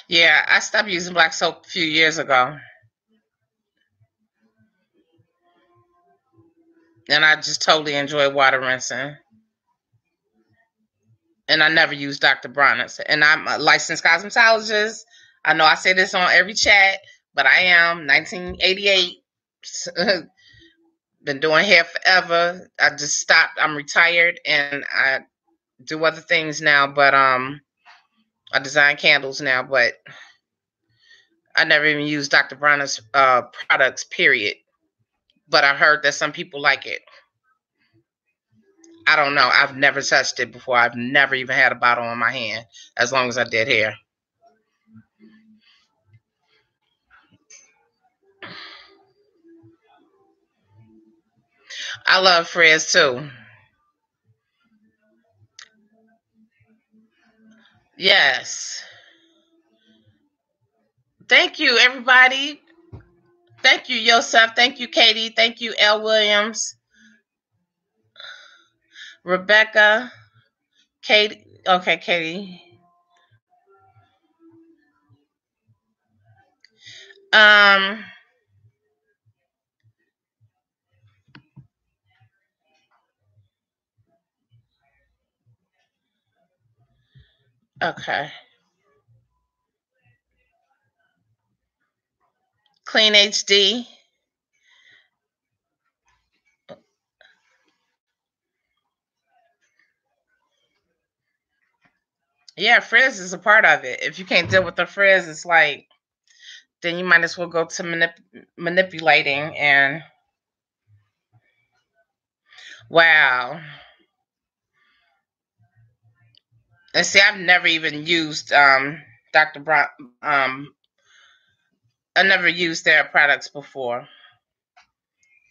Yeah, I stopped using black soap a few years ago. And I just totally enjoy water rinsing. And I never use Dr. Bronner's. And I'm a licensed cosmetologist. I know I say this on every chat, but I am 1988. Been doing hair forever. I just stopped. I'm retired and I do other things now, but I design candles now, but I never even used Dr. Bronner's products, period. But I heard that some people like it. I don't know. I've never touched it before. I've never even had a bottle on my hand as long as I did hair. I love Frizz too. Yes. Thank you, everybody. Thank you, Yosef. Thank you, Katie. Thank you, L. Williams, Rebecca, Katie. Okay, Katie. Um. Okay. Clean HD. Yeah, Frizz is a part of it. If you can't deal with the Frizz, it's like then you might as well go to manipulating and wow. And see, I've never even used Dr. Brown. I never used their products before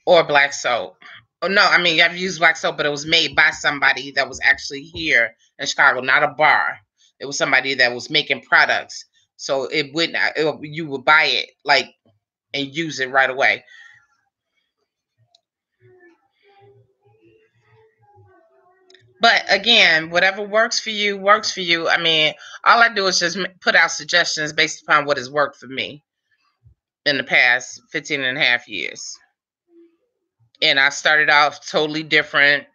or black soap. Oh no, I mean I've used black soap, but it was made by somebody that was actually here in Chicago, not a bar. It was somebody that was making products, so it wouldn't. You would buy it like and use it right away. But again, whatever works for you works for you. I mean, all I do is just put out suggestions based upon what has worked for me in the past 15 and a half years. And I started off totally different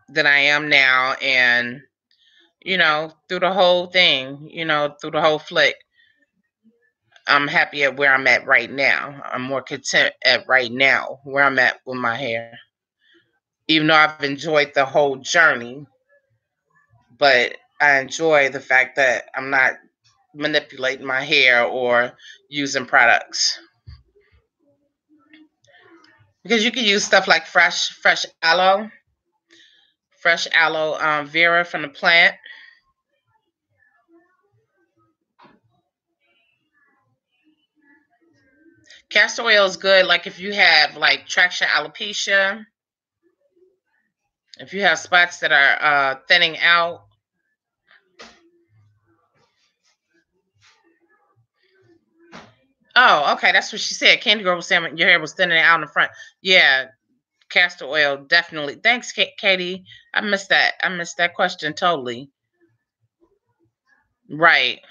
than I am now. And, through the whole thing, through the whole flick, I'm happy at where I'm at right now. I'm more content at right now where I'm at with my hair. Even though I've enjoyed the whole journey, but I enjoy the fact that I'm not manipulating my hair or using products. Because you can use stuff like fresh aloe vera from the plant. Castor oil is good, like if you have like traction alopecia, if you have spots that are thinning out. Oh, okay, that's what she said. Candy Girl was saying your hair was thinning out in the front. Yeah, castor oil definitely. Thanks, Katie. I missed that. I missed that question totally. Right.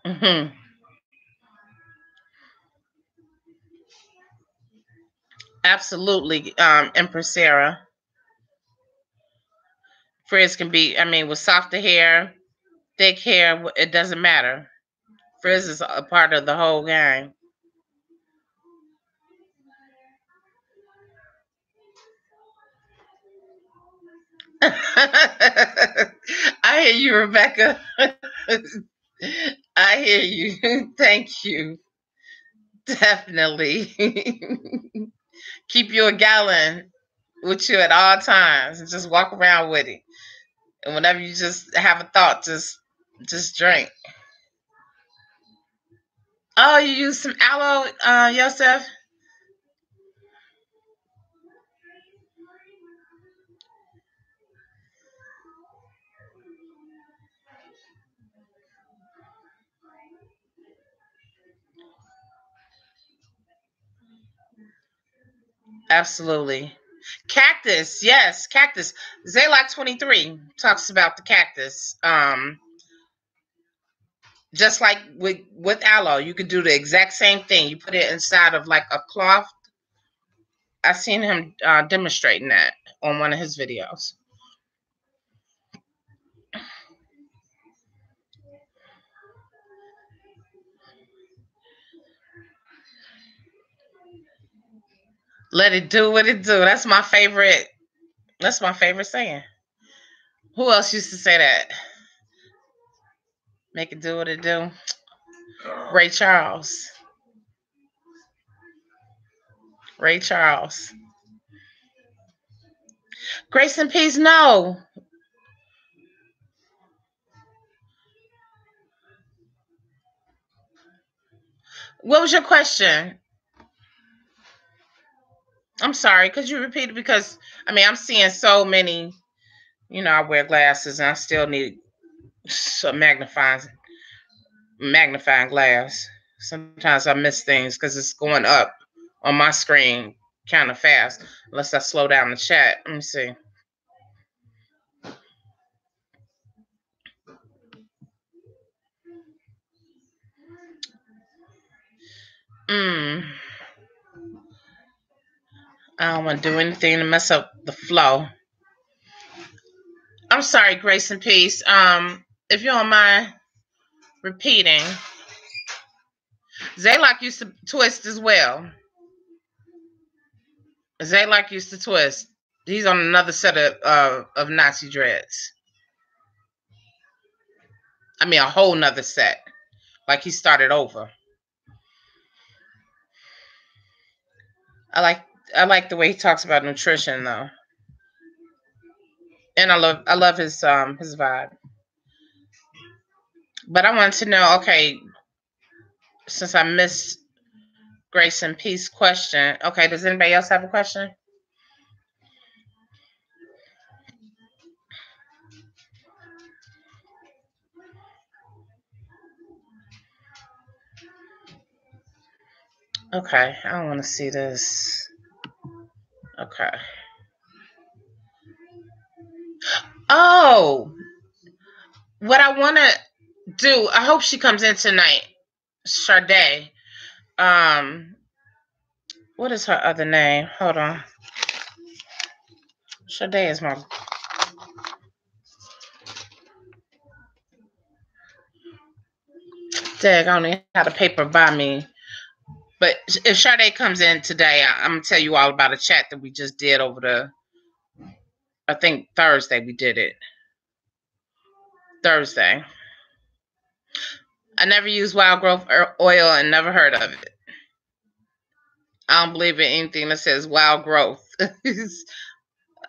Hmm. Absolutely, Empress Sarah. Frizz can be, I mean, with softer hair, thick hair, it doesn't matter. Frizz is a part of the whole game. I hear you, Rebecca. I hear you. Thank you. Definitely. Keep you a gallon with you at all times and just walk around with it. And whenever you just have a thought, just drink. Oh, you use some aloe, Yosef? Absolutely. Cactus, yes, cactus. Zaylock 23 talks about the cactus. Just like with aloe, you could do the exact same thing. You put it inside of like a cloth. I seen him demonstrating that on one of his videos. Let it do what it do. That's my favorite. That's my favorite saying. Who else used to say that? Make it do what it do. Ray Charles. Ray Charles. Grace and peace. No. What was your question? I'm sorry. Could you repeat it? Because I'm seeing so many. I wear glasses and I still need a magnifying glass. Sometimes I miss things because it's going up on my screen kind of fast. Unless I slow down the chat. Let me see. I don't want to do anything to mess up the flow. I'm sorry, Grace and Peace. If you don't mind repeating, Dreadlock used to twist as well. Dreadlock used to twist. He's on another set of Nazi dreads. A whole nother set. Like he started over. I like the way he talks about nutrition though. And I love his vibe. But I wanted to know, okay, since I missed Grace and Peace question. Okay, does anybody else have a question? Okay, I don't want to see this. Okay. Oh, what I want to do, I hope she comes in tonight. Sade. What is her other name? Hold on. Sade is my... Dag, I don't even have the paper by me. But if Sade comes in today, I'm going to tell you all about a chat that we just did over I think Thursday we did it. Thursday. I never used wild growth oil and never heard of it. I don't believe in anything that says wild growth.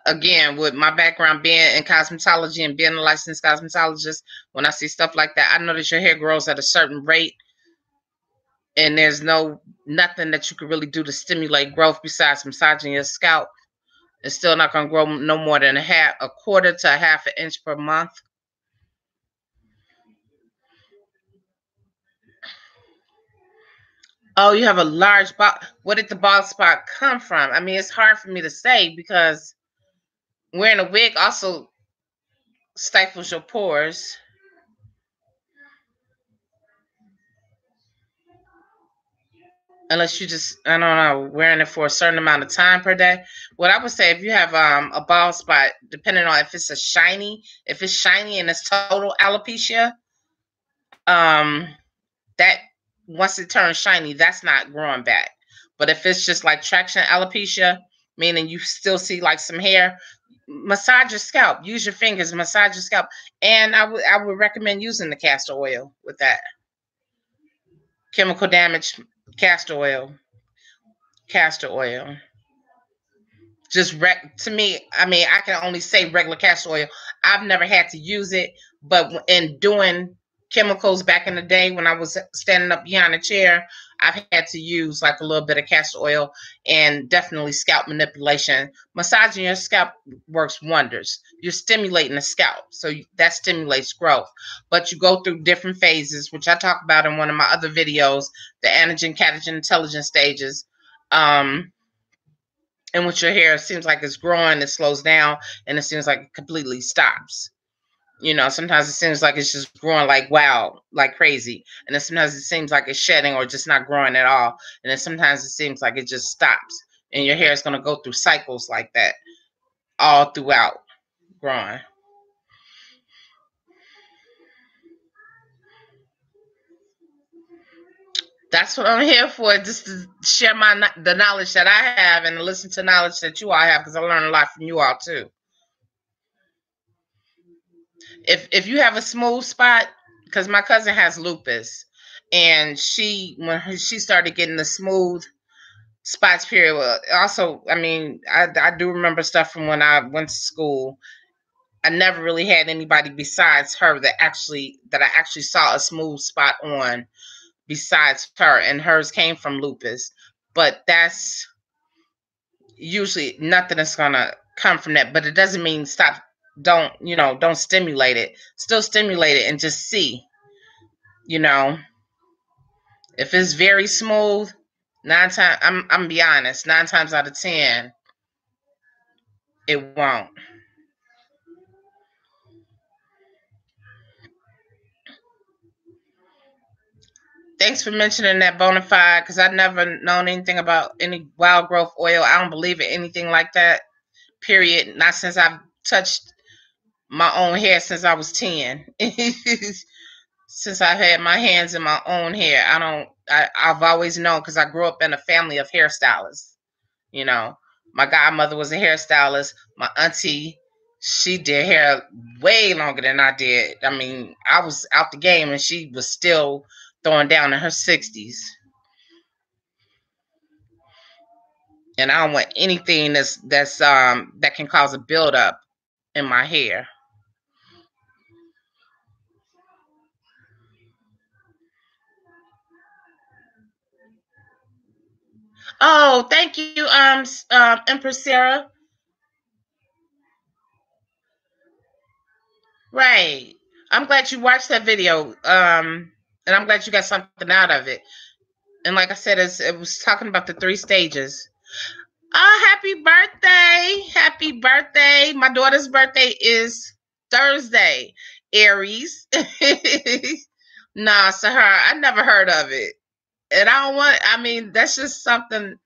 Again, with my background being in cosmetology and being a licensed cosmetologist, when I see stuff like that, I know that your hair grows at a certain rate and there's nothing that you can really do to stimulate growth besides massaging your scalp. It's still not going to grow no more than a quarter to a half an inch per month. Oh, you have a large bald. Where did the bald spot come from? It's hard for me to say because wearing a wig also stifles your pores. Unless you just, I don't know, wearing it for a certain amount of time per day. What I would say, if you have a bald spot, depending on if it's shiny and it's total alopecia, that once it turns shiny, that's not growing back. But if it's just like traction alopecia, meaning you still see like some hair, massage your scalp. Use your fingers, massage your scalp. And I would recommend using the castor oil with that. Chemical damage, castor oil. Just to me, I can only say regular castor oil. I've never had to use it, but in doing chemicals back in the day when I was standing up behind a chair, I've had to use like a little bit of castor oil, and definitely scalp manipulation. Massaging your scalp works wonders. You're stimulating the scalp, so that stimulates growth. But you go through different phases, which I talk about in one of my other videos, the anagen, catagen, intelligence stages. And with your hair, it seems like it's growing, it slows down, and it seems like it completely stops. Sometimes it seems like it's just growing like wow, like crazy. And then sometimes it seems like it's shedding or just not growing at all. And then sometimes it seems like it just stops. And your hair is going to go through cycles like that all throughout growing. That's what I'm here for, just to share the knowledge that I have and listen to knowledge that you all have, because I learn a lot from you all too. If you have a smooth spot, because my cousin has lupus, and when she started getting the smooth spots period. Well, also, I mean, I do remember stuff from when I went to school. I never really had anybody besides her that I actually saw a smooth spot on besides her, and hers came from lupus. But that's usually nothing that's gonna come from that. But it doesn't mean stop. Don't stimulate it. Still stimulate it and just see. You know, if it's very smooth, nine times I'm gonna be honest, 9 times out of 10, it won't. Thanks for mentioning that bona fide, because I've never known anything about any wild growth oil. I don't believe in anything like that. Period. Not since I've touched my own hair since I was 10. Since I had my hands in my own hair, I've always known, because I grew up in a family of hairstylists. You know, my godmother was a hairstylist. My auntie, she did hair way longer than I did. I mean, I was out the game and she was still throwing down in her 60s. And I don't want anything that can cause a buildup in my hair. Oh, thank you, Empress Sarah. Right. I'm glad you watched that video. And I'm glad you got something out of it. And like I said, it was talking about the 3 stages. Oh, happy birthday! Happy birthday! My daughter's birthday is Thursday. Aries. Nah, Sahara, I never heard of it. And I don't want, I mean, that's just something.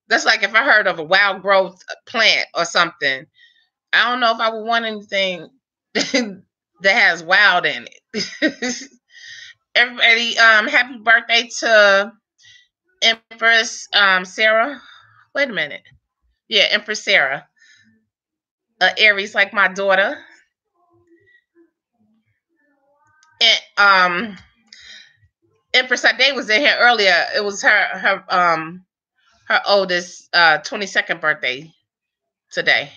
That's like if I heard of a wild growth plant or something. I don't know if I would want anything that has wild in it. Everybody, happy birthday to Empress Sarah. Wait a minute. Yeah, Empress Sarah. Aries, like my daughter. And Empress Ade was in here earlier. It was her oldest 22nd birthday today.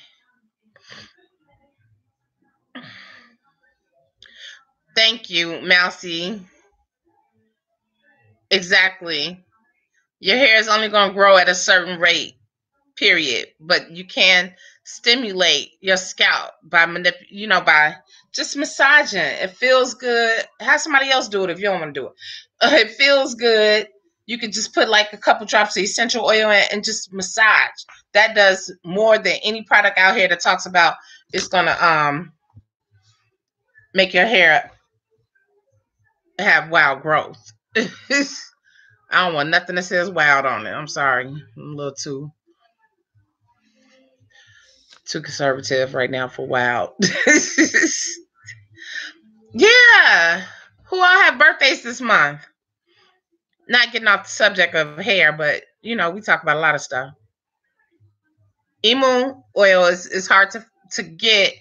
Thank you, Mousy. Exactly. Your hair is only going to grow at a certain rate, period. But you can stimulate your scalp by by just massaging. It feels good. Have somebody else do it if you don't want to do it. It feels good. You can just put like a couple drops of essential oil in and just massage. That does more than any product out here that talks about it's gonna make your hair have wild growth. I don't want nothing that says wild on it. I'm sorry. I'm a little too conservative right now for wild. Yeah. Who all have birthdays this month? Not getting off the subject of hair, but we talk about a lot of stuff. Emu oil is hard to get,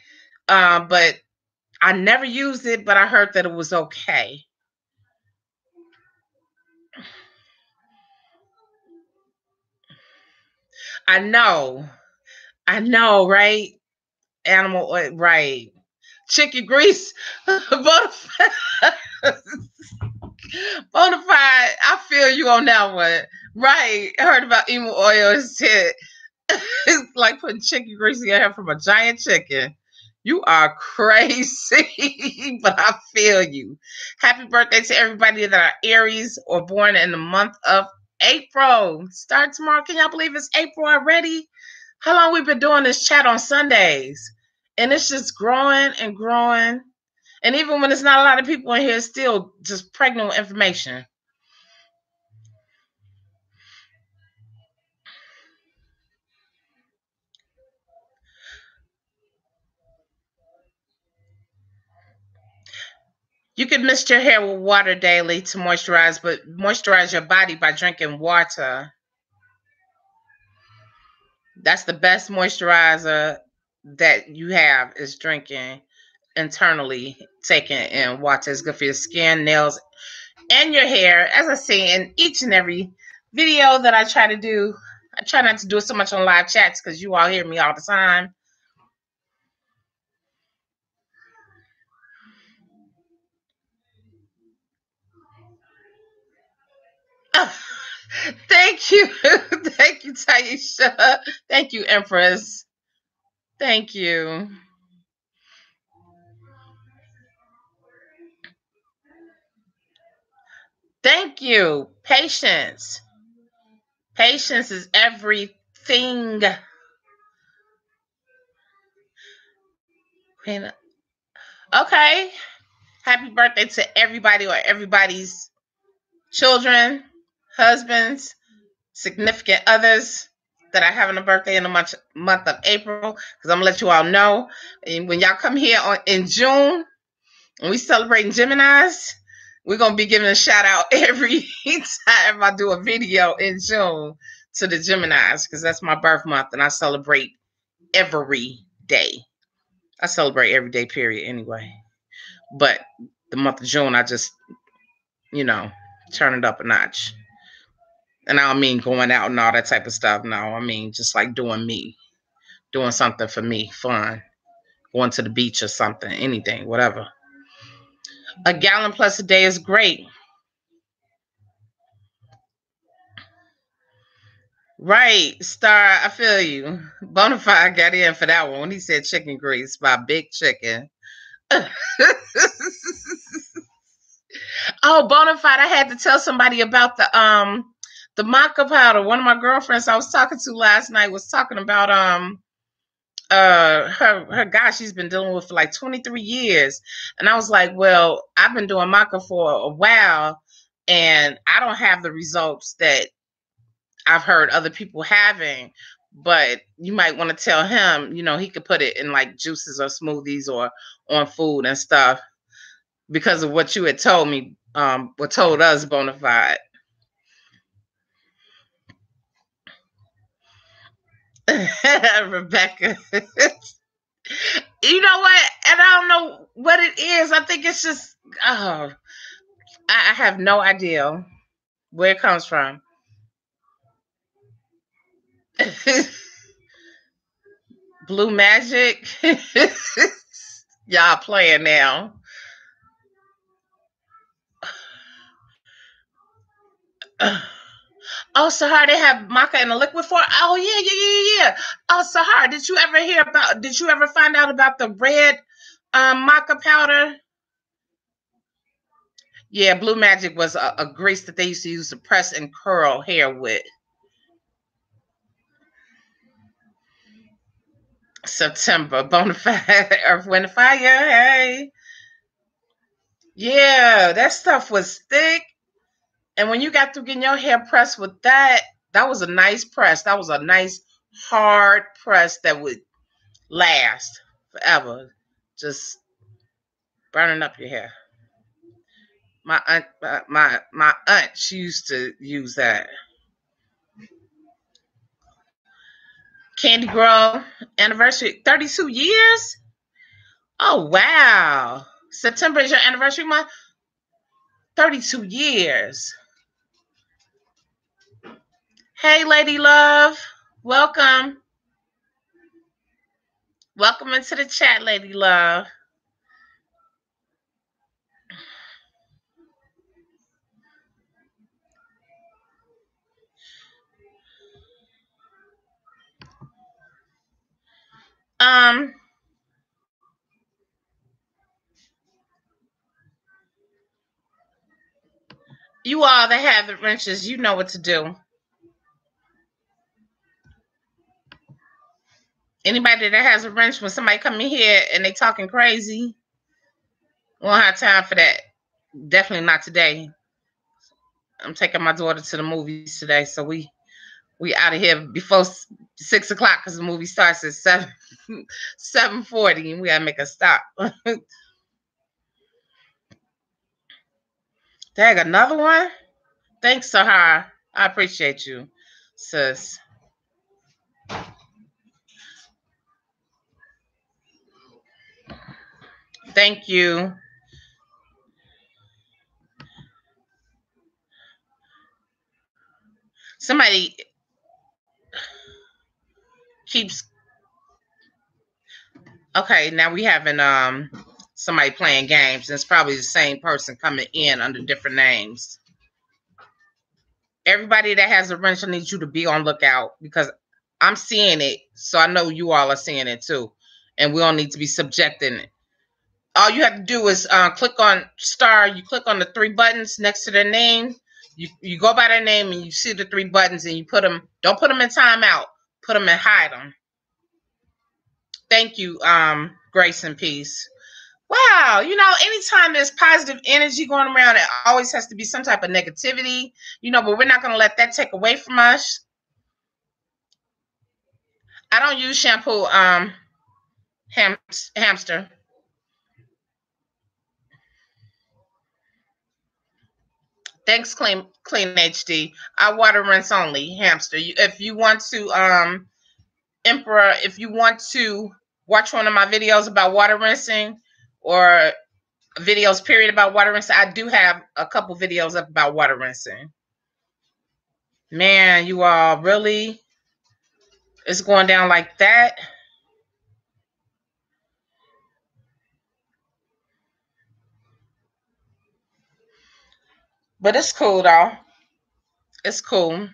but I never used it, but I heard that it was okay. I know. I know, right? Animal oil, right. Chicken grease. Bonafide. Bonafide. I feel you on that one. Right. I heard about emu oil and shit. It's like putting chicken grease in your hair from a giant chicken. You are crazy, but I feel you. Happy birthday to everybody that are Aries or born in the month of April. Start tomorrow. Can y'all believe it's April already? How long we been doing this chat on Sundays? And it's just growing and growing. And even when there's not a lot of people in here, it's still just pregnant with information. You can mist your hair with water daily to moisturize, but moisturize your body by drinking water. That's the best moisturizer that you have, is drinking internally, taking in water. It's good for your skin, nails, and your hair. As I say in each and every video that I try to do, I try not to do it so much on live chats because you all hear me all the time. Thank you. Thank you, Taisha. Thank you, Empress. Thank you. Thank you. Patience. Patience is everything. Okay. Happy birthday to everybody, or everybody's children, husbands, significant others that are having a birthday in the month of April. Because I'm going to let you all know. And when y'all come here in June, and we celebrating Geminis, we're going to be giving a shout out every time I do a video in June to the Geminis, because that's my birth month and I celebrate every day. I celebrate every day, period, anyway. But the month of June, I just, turn it up a notch. And I don't mean going out and all that type of stuff. No, I mean just like doing me. Doing something for me, fun. Going to the beach or something, anything, whatever. A gallon plus a day is great. Right, Star, I feel you. Bonafide got in for that one when he said chicken grease by Big Chicken. Oh, Bonafide, I had to tell somebody about the maca powder. One of my girlfriends I was talking to last night was talking about her guy she's been dealing with for like 23 years. And I was like, well, I've been doing maca for a while and I don't have the results that I've heard other people having, but you might want to tell him, he could put it in like juices or smoothies or on food and stuff, because of what you had told me, what told us, Bonafide. Rebecca. You know what? And I don't know what it is. I think it's just, I have no idea where it comes from. Blue Magic. Y'all playing now. Oh, Sahar, they have maca in a liquid form. Oh, yeah. Oh, Sahar, did you ever find out about the red maca powder? Yeah, Blue Magic was a grease that they used to use to press and curl hair with. September, Bonafide, Earth, Wind, and Fire. Hey. Yeah, that stuff was thick. And when you got through getting your hair pressed with that, that was a nice press. That was a nice hard press that would last forever. Just burning up your hair. My aunt, she used to use that. Candy Girl anniversary, 32 years? Oh, wow. September is your anniversary month? 32 years. Hey, Lady Love. Welcome. Welcome into the chat, Lady Love. You all that have the wrenches, you know what to do. Anybody that has a wrench, when somebody come in here and they talking crazy, won't have time for that. Definitely not today. I'm taking my daughter to the movies today, so we out of here before 6 o'clock because the movie starts at 7:40, and we gotta make a stop. Dag, another one? Thanks, Sahar. I appreciate you, sis. Thank you. Somebody keeps. Okay, now we having somebody playing games. And it's probably the same person coming in under different names. Everybody that has a wrench, I need you to be on lookout because I'm seeing it, so I know you all are seeing it too, and we don't need to be subjecting it. All you have to do is click on star. You click on the three buttons next to their name. You go by their name and you see the three buttons and you put them. Don't put them in timeout. Put them and hide them. Thank you, Grace and Peace. Wow, you know, anytime there's positive energy going around, it always has to be some type of negativity, you know, but we're not going to let that take away from us. I don't use shampoo, hamster. Thanks, Clean HD. I water rinse only, hamster. If you want to, Emperor, if you want to watch one of my videos about water rinsing or videos period about water rinsing, I do have a couple videos up about water rinsing. Man, you all really, it's going down like that. But it's cool though. It's cool.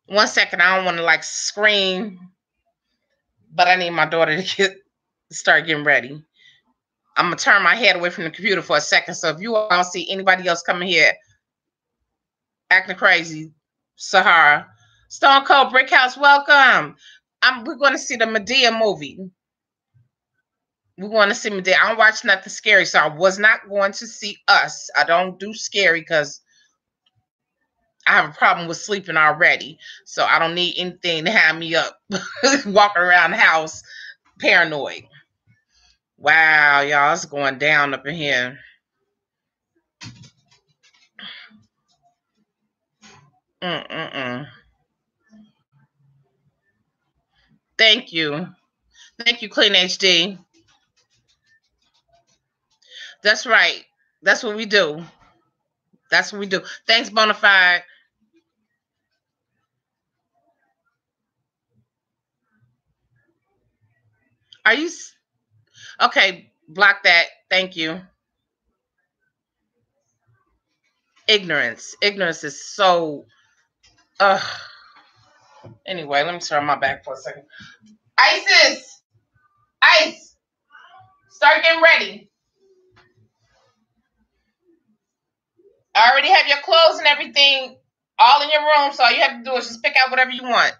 1 second, I don't want to like scream, but I need my daughter to start getting ready. I'm gonna turn my head away from the computer for a second. So if you all see anybody else coming here acting crazy, Sahara, Stone Cold Brickhouse, welcome. We're going to see the Medea movie. We're going to see Medea. I don't watch nothing scary, so I was not going to see Us. I don't do scary because I have a problem with sleeping already. So I don't need anything to have me up walking around the house paranoid. Wow, y'all, it's going down up in here. Thank you. Thank you, Clean HD. That's right. That's what we do. That's what we do. Thanks, Bonafide. Are you okay? Block that. Thank you. Ignorance. Ignorance is so. Anyway, let me turn my back for a second. Isis, Ice, start getting ready. I already have your clothes and everything all in your room, so all you have to do is just pick out whatever you want.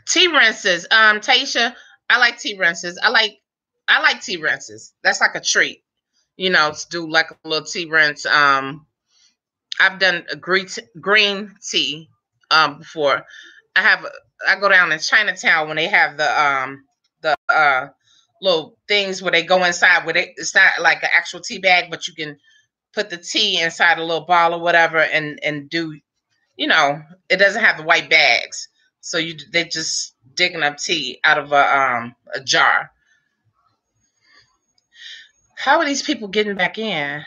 Tea rinses. Taisha, I like tea rinses. I like tea rinses. That's like a treat, you know, to do like a little tea rinse. I've done a green tea before. I go down in Chinatown when they have the little things where they go inside where it's not like an actual tea bag, but you can put the tea inside a little bottle or whatever and do, you know, it doesn't have the white bags. So they just digging up tea out of a jar. How are these people getting back in?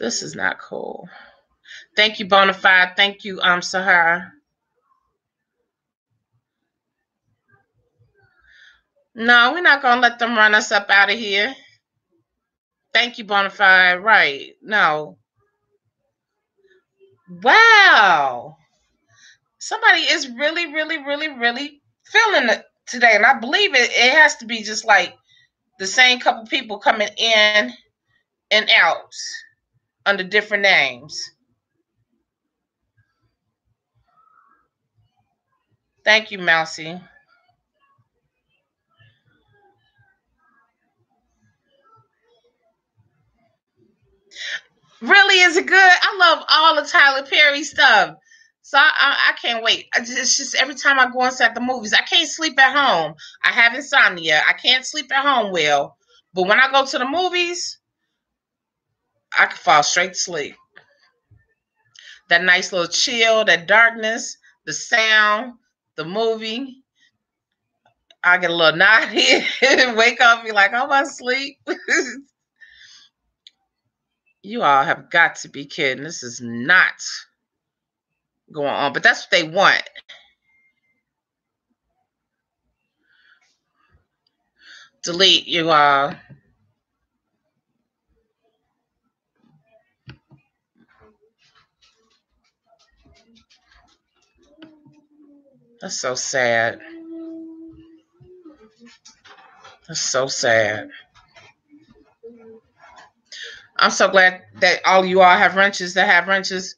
This is not cool. Thank you, Bonafide. Thank you, Sahara. No, we're not gonna let them run us up out of here. Thank you, Bonafide. Right. No. Wow. Somebody is really, really, really, really feeling it today. And I believe it has to be just like the same couple people coming in and out under different names. Thank you, Mousy. Really, is it good? I love all the Tyler Perry stuff. So I can't wait. It's just every time I go inside the movies, I can't sleep at home. I have insomnia. I can't sleep at home well. But when I go to the movies, I can fall straight to sleep. That nice little chill, that darkness, the sound, the movie. I get a little naughty and wake up and be like, I'm asleep. You all have got to be kidding. This is not going on. But that's what they want. Delete, you all. That's so sad. That's so sad. I'm so glad that all you all have wrenches that have wrenches.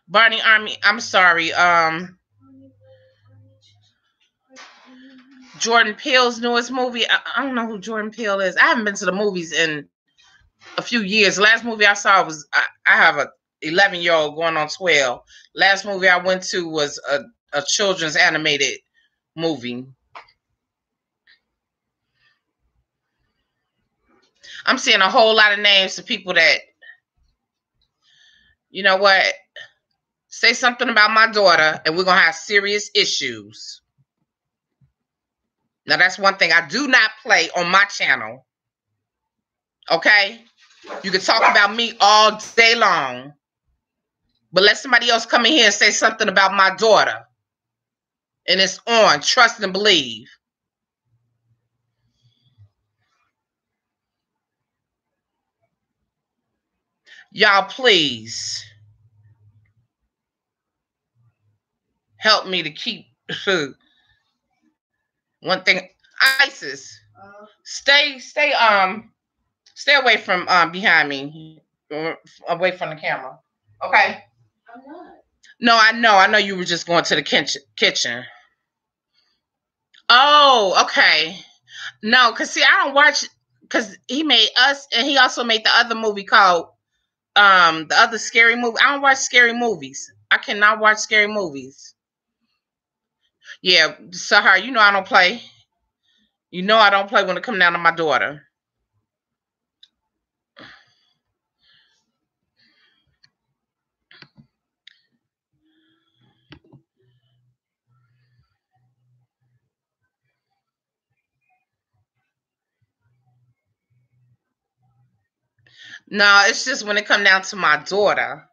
Barney Army, I'm sorry. Jordan Peele's newest movie. I don't know who Jordan Peele is. I haven't been to the movies in a few years. Last movie I saw was I have a 11-year-old going on 12. Last movie I went to was a children's animated movie. I'm seeing a whole lot of names of people that, you know what, say something about my daughter and we're going to have serious issues. Now, that's one thing I do not play on my channel. Okay? You can talk about me all day long, but let somebody else come in here and say something about my daughter. And it's on. Trust and believe. Y'all, please help me to keep one thing. ISIS, stay away from behind me, away from the camera. Okay. I'm not. No, I know you were just going to the kitchen. Oh, okay. No, cause see, I don't watch. Cause he made Us, and he also made the other movie called the other scary movie. I don't watch scary movies. I cannot watch scary movies. Yeah, Sahar, you know I don't play. You know I don't play when it comes down to my daughter. No, it's just when it comes down to my daughter.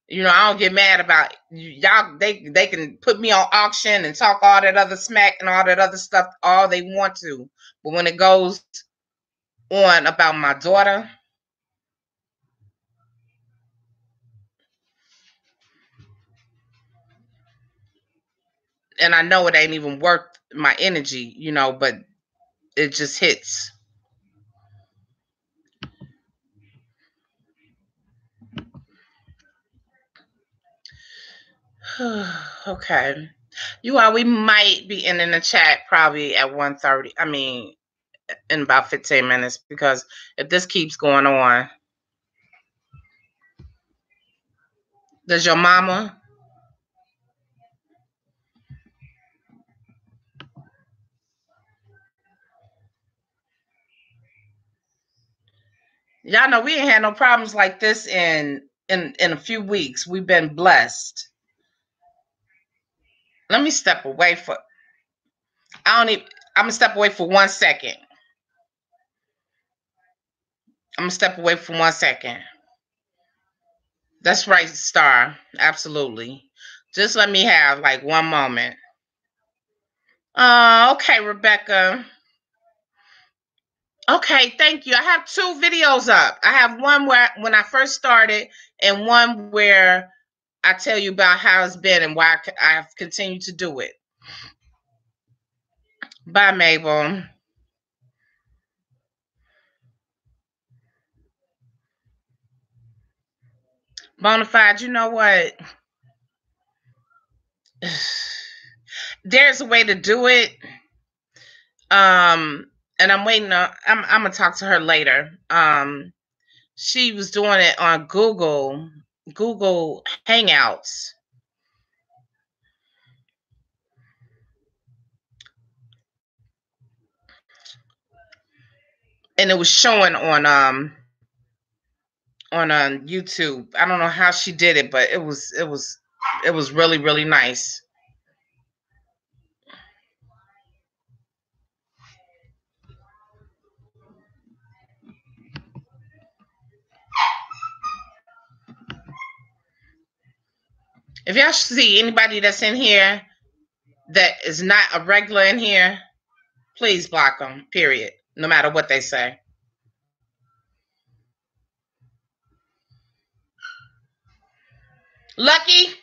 You know, I don't get mad about y'all. They can put me on auction and talk all that other smack and all that other stuff all they want to, but when it goes on about my daughter, and I know it ain't even worth my energy, you know, but it just hits. Okay, you all, we might be ending the chat probably at 1:30. I mean, in about 15 minutes, because if this keeps going on, does your mama? Y'all know we ain't had no problems like this in a few weeks. We've been blessed. Let me step away for. I don't even. I'm gonna step away for 1 second. I'm gonna step away for 1 second. That's right, Star. Absolutely. Just let me have like one moment. Okay, Rebecca. Okay, thank you. I have 2 videos up. I have one where when I first started, and one where I tell you about how it's been and why I've continued to do it. Bye, Mabel. Bonafide, you know what? There's a way to do it. And I'm waiting on. I'm gonna talk to her later. She was doing it on Google Hangouts, and it was showing on YouTube. I don't know how she did it, but it was really really nice. If y'all see anybody that's in here that is not a regular in here, please block them. Period. No matter what they say. Lucky.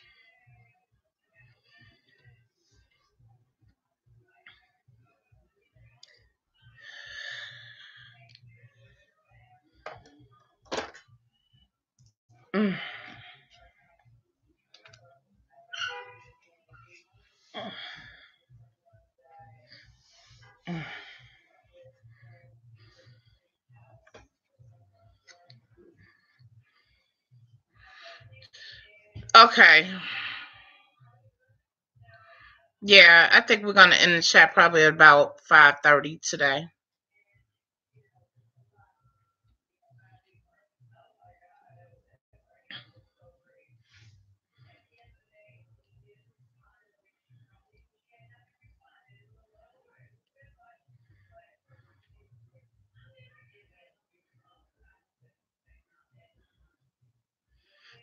Mm. Okay. Yeah, I think we're gonna end the chat probably at about 5:30 today.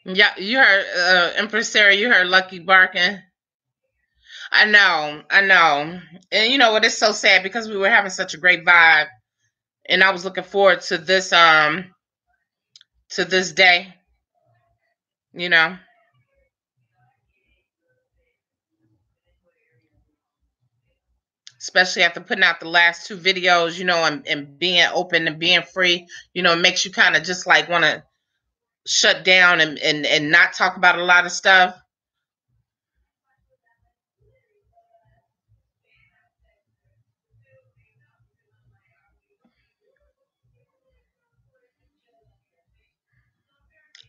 Yeah, you heard Empress Sarah, you heard Lucky barking. I know. And you know what, it's so sad because we were having such a great vibe and I was looking forward to this day, you know. Especially after putting out the last two videos, you know, and being open and being free, you know, it makes you kind of just like want to shut down and not talk about a lot of stuff.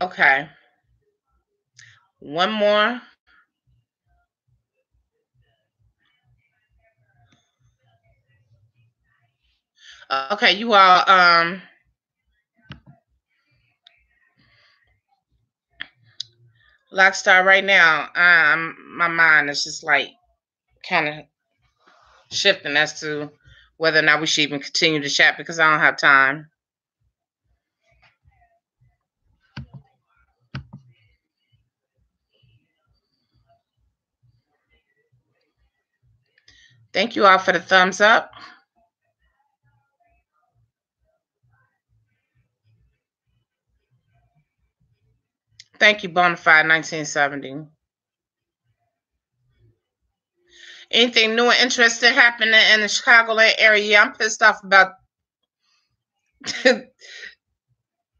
Okay. One more. Okay, you all, Lockstar, right now, my mind is just like kind of shifting as to whether or not we should even continue to chat because I don't have time. Thank you all for the thumbs up. Thank you, Bonafide 1970. Anything new and interesting happening in the Chicagoland area? Yeah, I'm pissed off about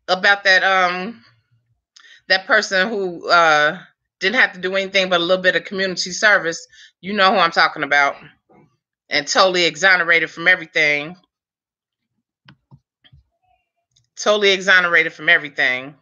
about that person who didn't have to do anything but a little bit of community service. You know who I'm talking about. And totally exonerated from everything. Totally exonerated from everything.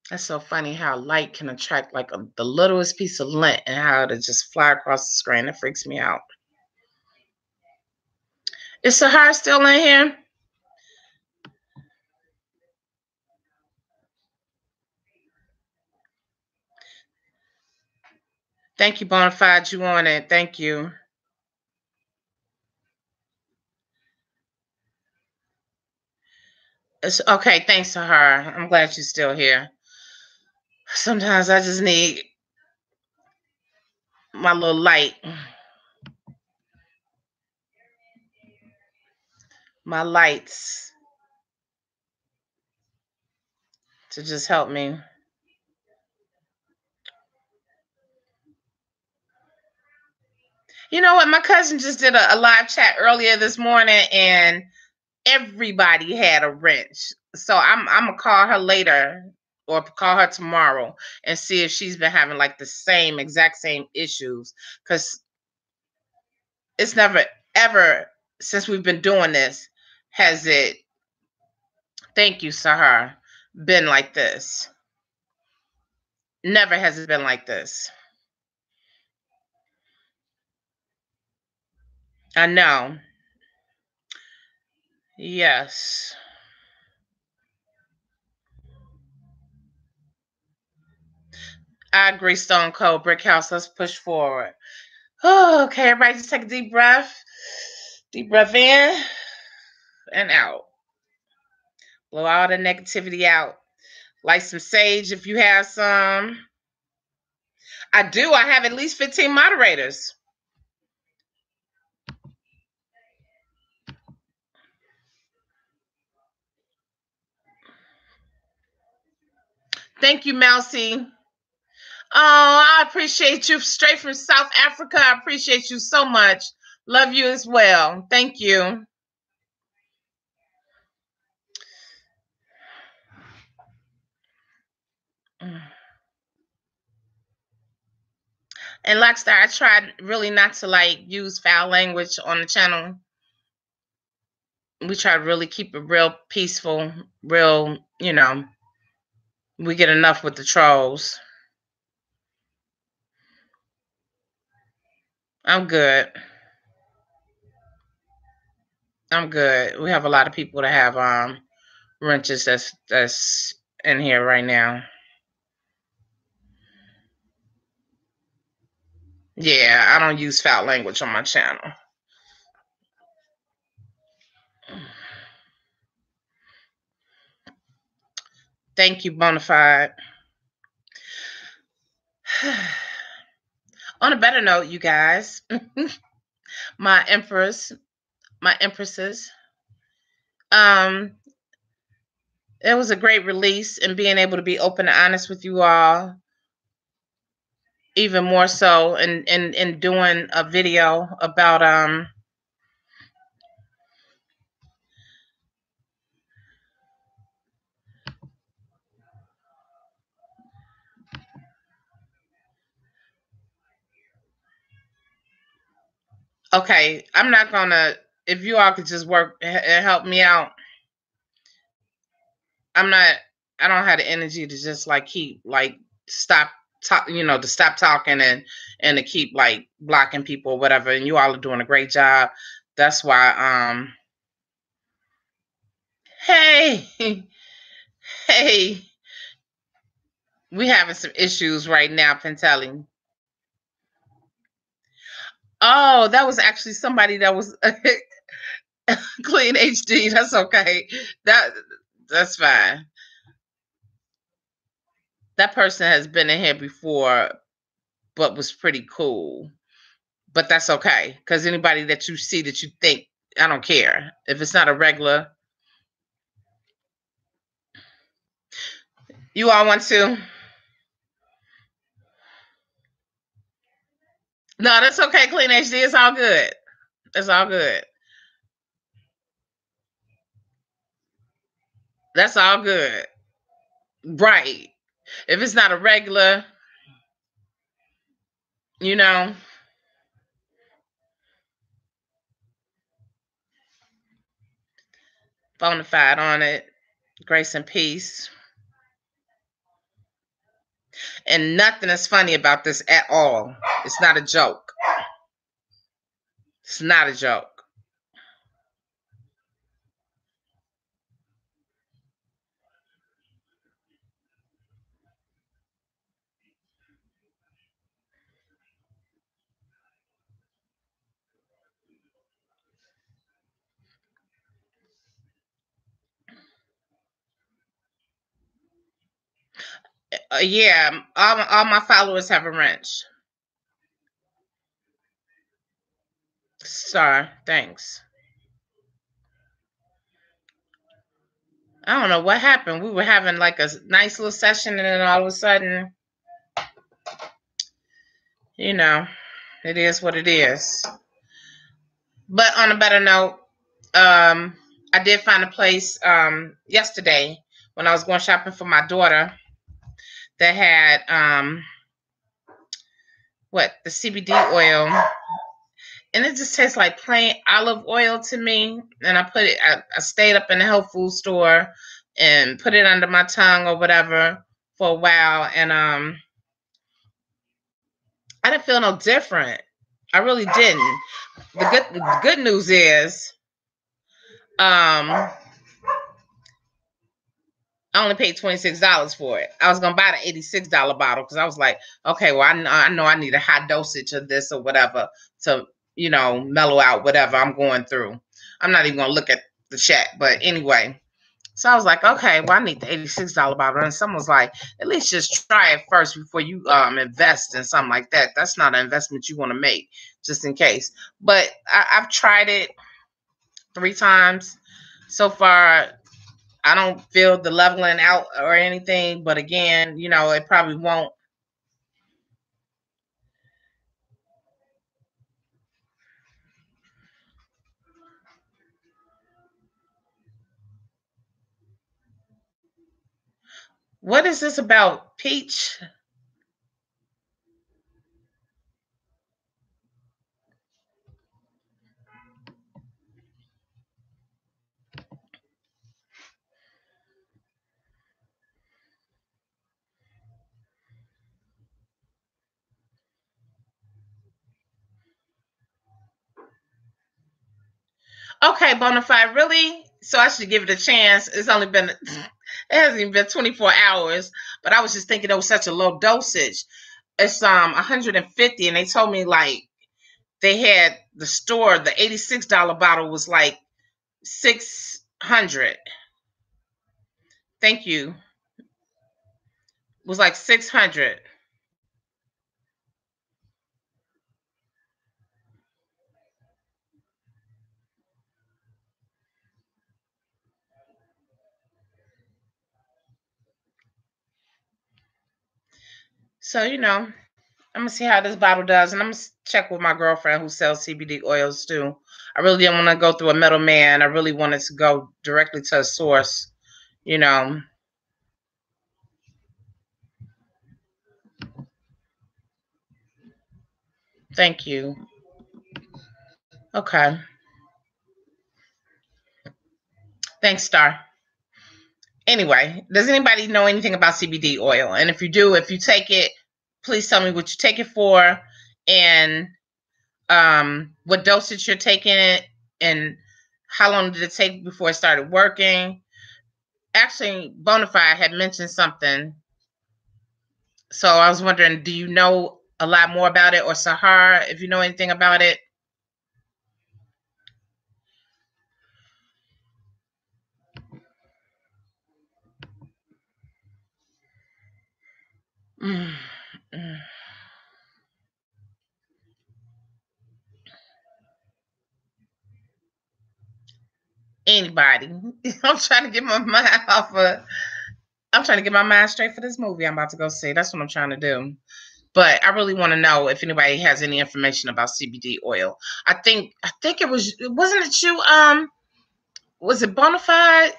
That's so funny how light can attract like the littlest piece of lint and how it just fly across the screen. It freaks me out. Is Sahar still in here? Thank you, Bonafide. You on it. Thank you. It's okay. Thanks, Sahar. I'm glad you're still here. Sometimes I just need my little light, my lights to just help me. You know what? My cousin just did a live chat earlier this morning, and everybody had a wrench. So I'm gonna call her later or call her tomorrow and see if she's been having like the exact same issues. Because it's never ever since we've been doing this has it, thank you, Sahar, been like this. Never has it been like this. I know. Yes. I agree, Stone Cold. Brick House, let's push forward. Oh, okay, everybody just take a deep breath. Deep breath in and out. Blow all the negativity out. Light some sage if you have some. I do. I have at least 15 moderators. Thank you, Mousy. Oh, I appreciate you. Straight from South Africa. I appreciate you so much. Love you as well. Thank you. And Lockstar, I tried really not to like use foul language on the channel. We try to really keep it real peaceful, real, you know, we get enough with the trolls. I'm good. I'm good. We have a lot of people that have wrenches that's in here right now. Yeah, I don't use foul language on my channel. Thank you, Bonafide. On a better note, you guys, my empresses, it was a great release and being able to be open and honest with you all, even more so in doing a video about okay, I'm not gonna, if you all could just work and help me out. I don't have the energy to just like keep like stop talk, to stop talking and to keep like blocking people or whatever. And you all are doing a great job. That's why hey, hey, we having some issues right now, Pentelli. Oh, that was actually somebody that was Clean HD. That's okay. That's fine. That person has been in here before, but was pretty cool. But that's okay, because anybody that you see that you think, I don't care. If it's not a regular, you all want to? No, that's okay, Clean HD. It's all good. It's all good. That's all good. Right. If it's not a regular, you know, bona fide on it. Grace and peace. And nothing is funny about this at all. It's not a joke. It's not a joke. Yeah, all my followers have a wrench. Star, thanks. I don't know what happened. We were having like a nice little session, and then all of a sudden, it is what it is. But on a better note, I did find a place yesterday when I was going shopping for my daughter that had the CBD oil, and it just tastes like plain olive oil to me. And I stayed up in the health food store and put it under my tongue or whatever for a while, and I didn't feel no different. I really didn't. The good news is, I only paid $26 for it. I was gonna buy the $86 bottle because I was like, okay, well, I know I need a high dosage of this or whatever to, mellow out whatever I'm going through. I'm not even gonna look at the chat, but anyway. So I was like, okay, well, I need the $86 bottle. And someone was like, at least just try it first before you invest in something like that. That's not an investment you want to make, just in case. But I've tried it 3 times so far. I don't feel the leveling out or anything, but again, it probably won't. What is this about, Peach? Okay, Bonafide, really? So I should give it a chance. It hasn't even been 24 hours, but I was just thinking it was such a low dosage. It's 150, and they told me like they had the $86 bottle was like 600. Thank you. Was like 600. So, I'm gonna see how this bottle does, and I'm gonna check with my girlfriend who sells CBD oils too. I really didn't want to go through a middleman. I really wanted to go directly to a source, you know. Thank you. Okay. Thanks, Star. Anyway, does anybody know anything about CBD oil? And if you do, if you take it, please tell me what you take it for, and what dosage you're taking it, and how long did it take before it started working. Actually, Bonafide had mentioned something, so I was wondering, do you know a lot more about it, or Sahar, if you know anything about it? Mm, mm. Anybody? I'm trying to get my mind off of. I'm trying to get my mind straight for this movie I'm about to go see. That's what I'm trying to do. But I really want to know if anybody has any information about CBD oil. I think wasn't it you, was it Bonafide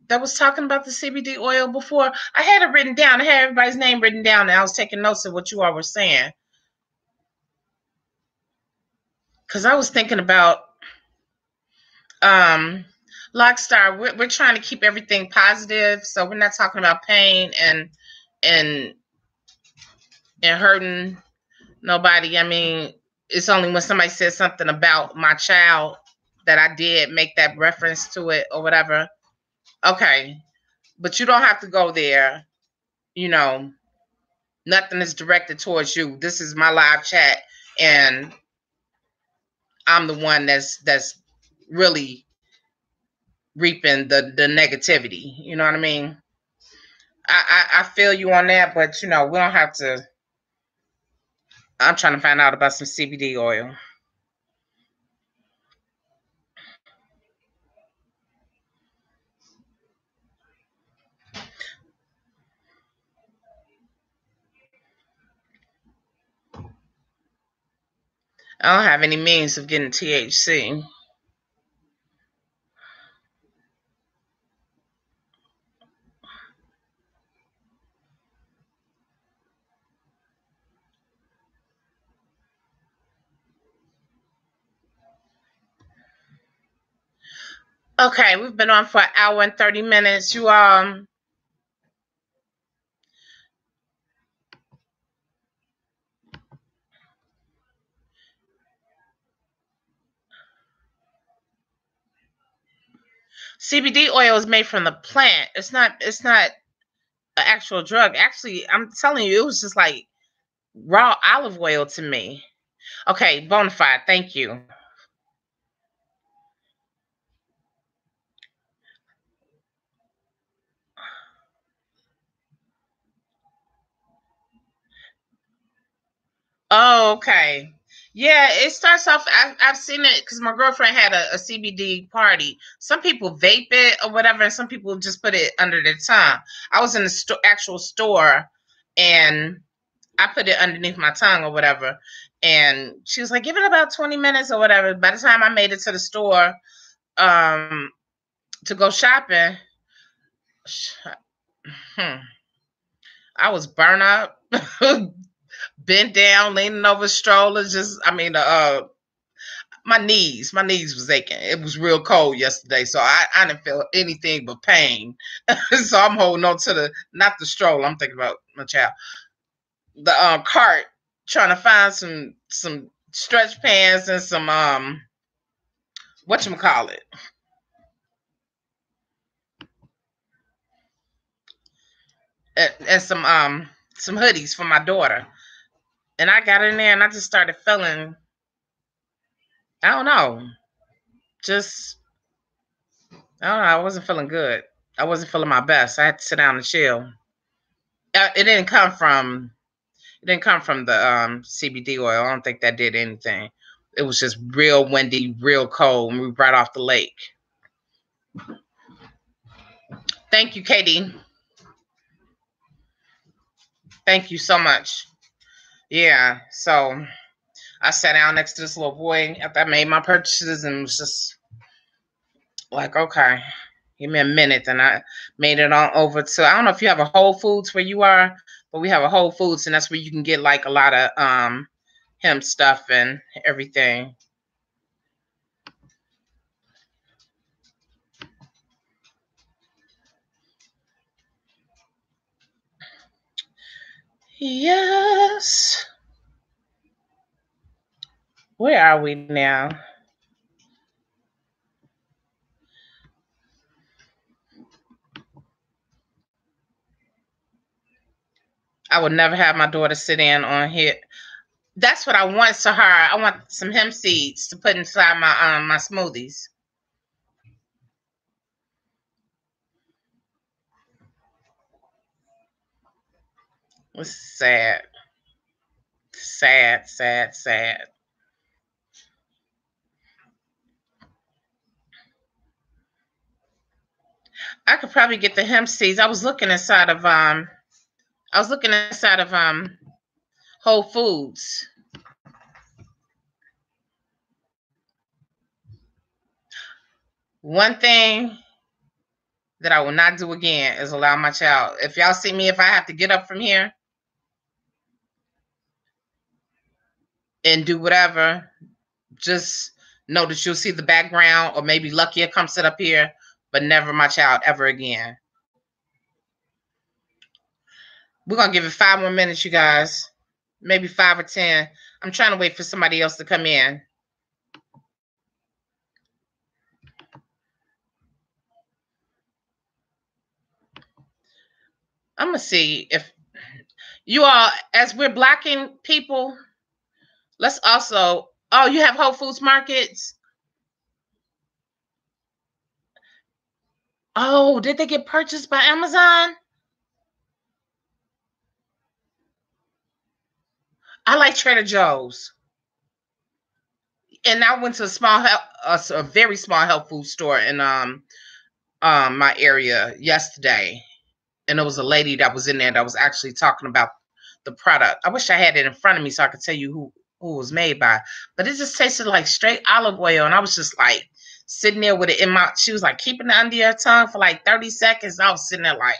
that was talking about the CBD oil before? I had it written down. I had everybody's name written down, and I was taking notes of what you all were saying. Because I was thinking about um Lockstar. We're trying to keep everything positive, so we're not talking about pain and and hurting nobody. I mean, it's only when somebody says something about my child that I did make that reference to it or whatever. Okay, but you don't have to go there. You know, nothing is directed towards you. This is my live chat, and I'm the one that's really reaping the negativity. You know what I mean? I feel you on that, but we don't have to. I'm trying to find out about some CBD oil. I don't have any means of getting THC. Okay, we've been on for an hour and 30 minutes. You CBD oil is made from the plant. It's not an actual drug. Actually, I'm telling you, it was just like raw olive oil to me. Okay, Bonafide, thank you. Oh, okay. Yeah, it starts off. I've seen it because my girlfriend had a CBD party. Some people vape it or whatever, and some people just put it under their tongue. I was in the actual store, and I put it underneath my tongue or whatever. And she was like, "Give it about 20 minutes or whatever." By the time I made it to the store, um, to go shopping, I was burnt up, bent down, leaning over strollers. My knees was aching. It was real cold yesterday, so I didn't feel anything but pain. So I'm holding on to not the stroller. I'm thinking about my child, the cart, trying to find some stretch pants and some whatchamacallit, and some hoodies for my daughter. And I got in there and I just started feeling, I don't know, just I don't know, I wasn't feeling good. I wasn't feeling my best. I had to sit down and chill. It didn't come from the CBD oil. I don't think that did anything. It was just real windy, real cold, and we were right off the lake. Thank you, Katie. Thank you so much. Yeah, so I sat down next to this little boy after I made my purchases and was just like, okay, give me a minute. And I made it on over to, I don't know if you have a Whole Foods where you are, but we have a Whole Foods, and that's where you can get like a lot of hemp stuff and everything. Yes. Where are we now? I would never have my daughter sit in on here. That's what I want to her. I want some hemp seeds to put inside my smoothies. It's sad. Sad, sad, sad. I could probably get the hemp seeds. I was looking inside of Whole Foods. One thing that I will not do again is allow my child. If y'all see me, if I have to get up from here and do whatever, just know that you'll see the background, or maybe Luckier come sit up here, but never my child ever again. We're gonna give it 5 more minutes, you guys. Maybe 5 or 10. I'm trying to wait for somebody else to come in. I'm gonna see if you all, as we're blocking people, let's also, oh, you have Whole Foods markets? Oh, did they get purchased by Amazon? I like Trader Joe's. And I went to a very small health food store in my area yesterday, and there was a lady that was in there that was actually talking about the product. I wish I had it in front of me so I could tell you who it was made by, but it just tasted like straight olive oil, and I was just like sitting there with it in my. She was like keeping it under your tongue for like 30 seconds. I was sitting there like.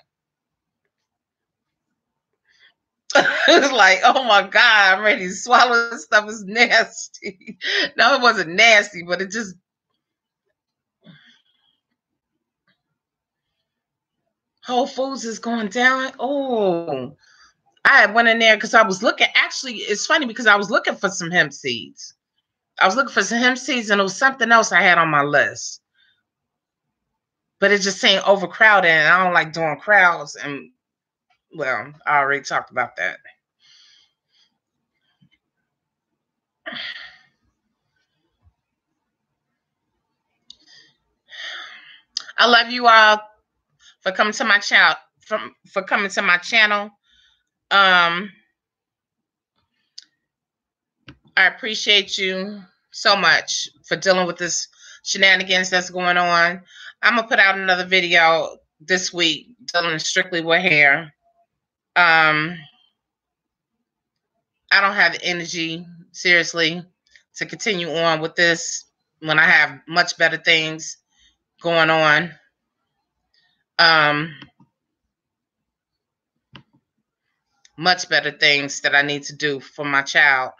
It was like, oh my God, I'm ready to swallow this stuff. It's nasty. No, it wasn't nasty, but it just, Whole Foods is going down. Oh, I went in there because I was looking. Actually, it's funny because I was looking for some hemp seeds. I was looking for some hemp seeds, and it was something else I had on my list. But it just seemed overcrowded, and I don't like doing crowds. And well, I already talked about that. I love you all for coming to my channel. For coming to my channel. I appreciate you so much for dealing with this shenanigans that's going on. I'm gonna put out another video this week dealing strictly with hair. I don't have the energy, seriously, to continue on with this when I have much better things going on. Much better things that I need to do for my child.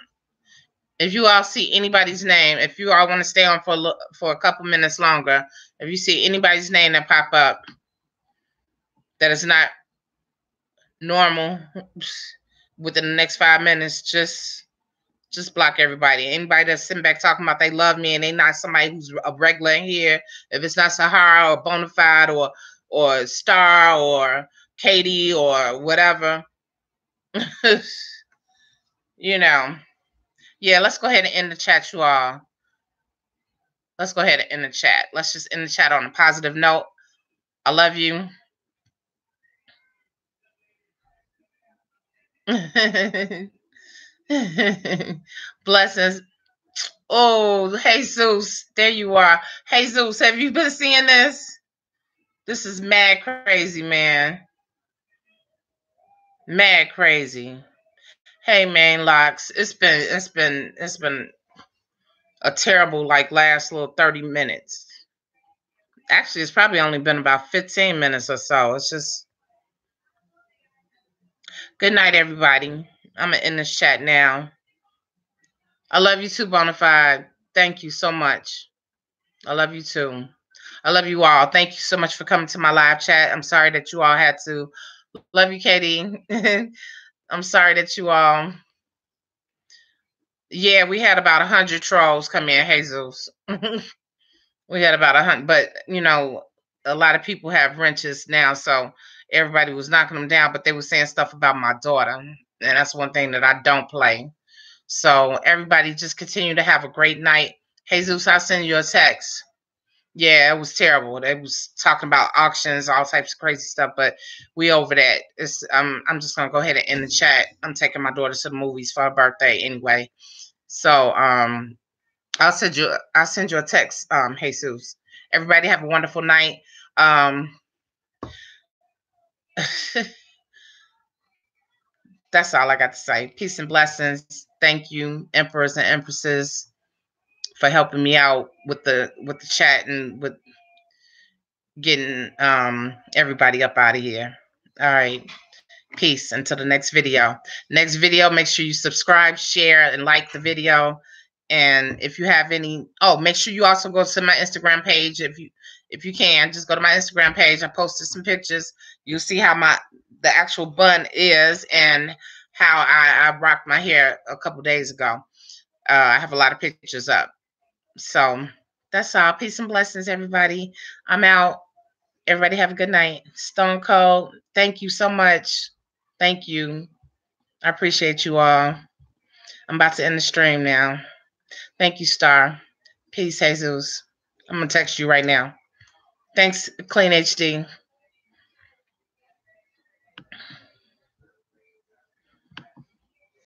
If you all see anybody's name, if you all want to stay on for a couple minutes longer, if you see anybody's name that pop up that is not normal within the next 5 minutes, just block everybody. Anybody that's sitting back talking about they love me and they not somebody who's a regular in here, if it's not Sahara or Bonafide or Star or Katie or whatever, you know. Yeah, let's go ahead and end the chat, you all. Let's go ahead and end the chat. Let's just end the chat on a positive note. I love you. Blessings. Oh, Jesus, there you are. Jesus, have you been seeing this? This is mad crazy, man. Mad crazy. Hey, man, Locks. It's been a terrible last little 30 minutes. Actually, it's probably only been about 15 minutes or so. It's just good night, everybody. I'm gonna end this chat now. I love you too, Bonafide. Thank you so much. I love you too. I love you all. Thank you so much for coming to my live chat. I'm sorry that you all had to. Love you, Katie. I'm sorry that you all. Yeah, we had about 100 trolls come in, Jesus. We had about 100, but you know, a lot of people have wrenches now, so everybody was knocking them down, but they were saying stuff about my daughter, and that's one thing that I don't play. So everybody just continue to have a great night. Jesus, I'll send you a text. Yeah, it was terrible. They was talking about auctions, all types of crazy stuff, but we over that. It's I'm just gonna go ahead and end the chat. I'm taking my daughter to the movies for her birthday anyway. So I'll send you a text, Jesus. Everybody have a wonderful night. That's all I got to say. Peace and blessings. Thank you, emperors and empresses, for helping me out with the chat and with getting everybody up out of here. All right. Peace until the next video. Next video, make sure you subscribe, share, and like the video. And if you have any, make sure you also go to my Instagram page. If you can, just go to my Instagram page. I posted some pictures. You'll see how the actual bun is and how I rocked my hair a couple days ago. I have a lot of pictures up. So that's all. Peace and blessings, everybody. I'm out. Everybody have a good night. Stone Cold, thank you so much. Thank you. I appreciate you all. I'm about to end the stream now. Thank you, Star. Peace, Jesus. I'm going to text you right now. Thanks, Clean HD.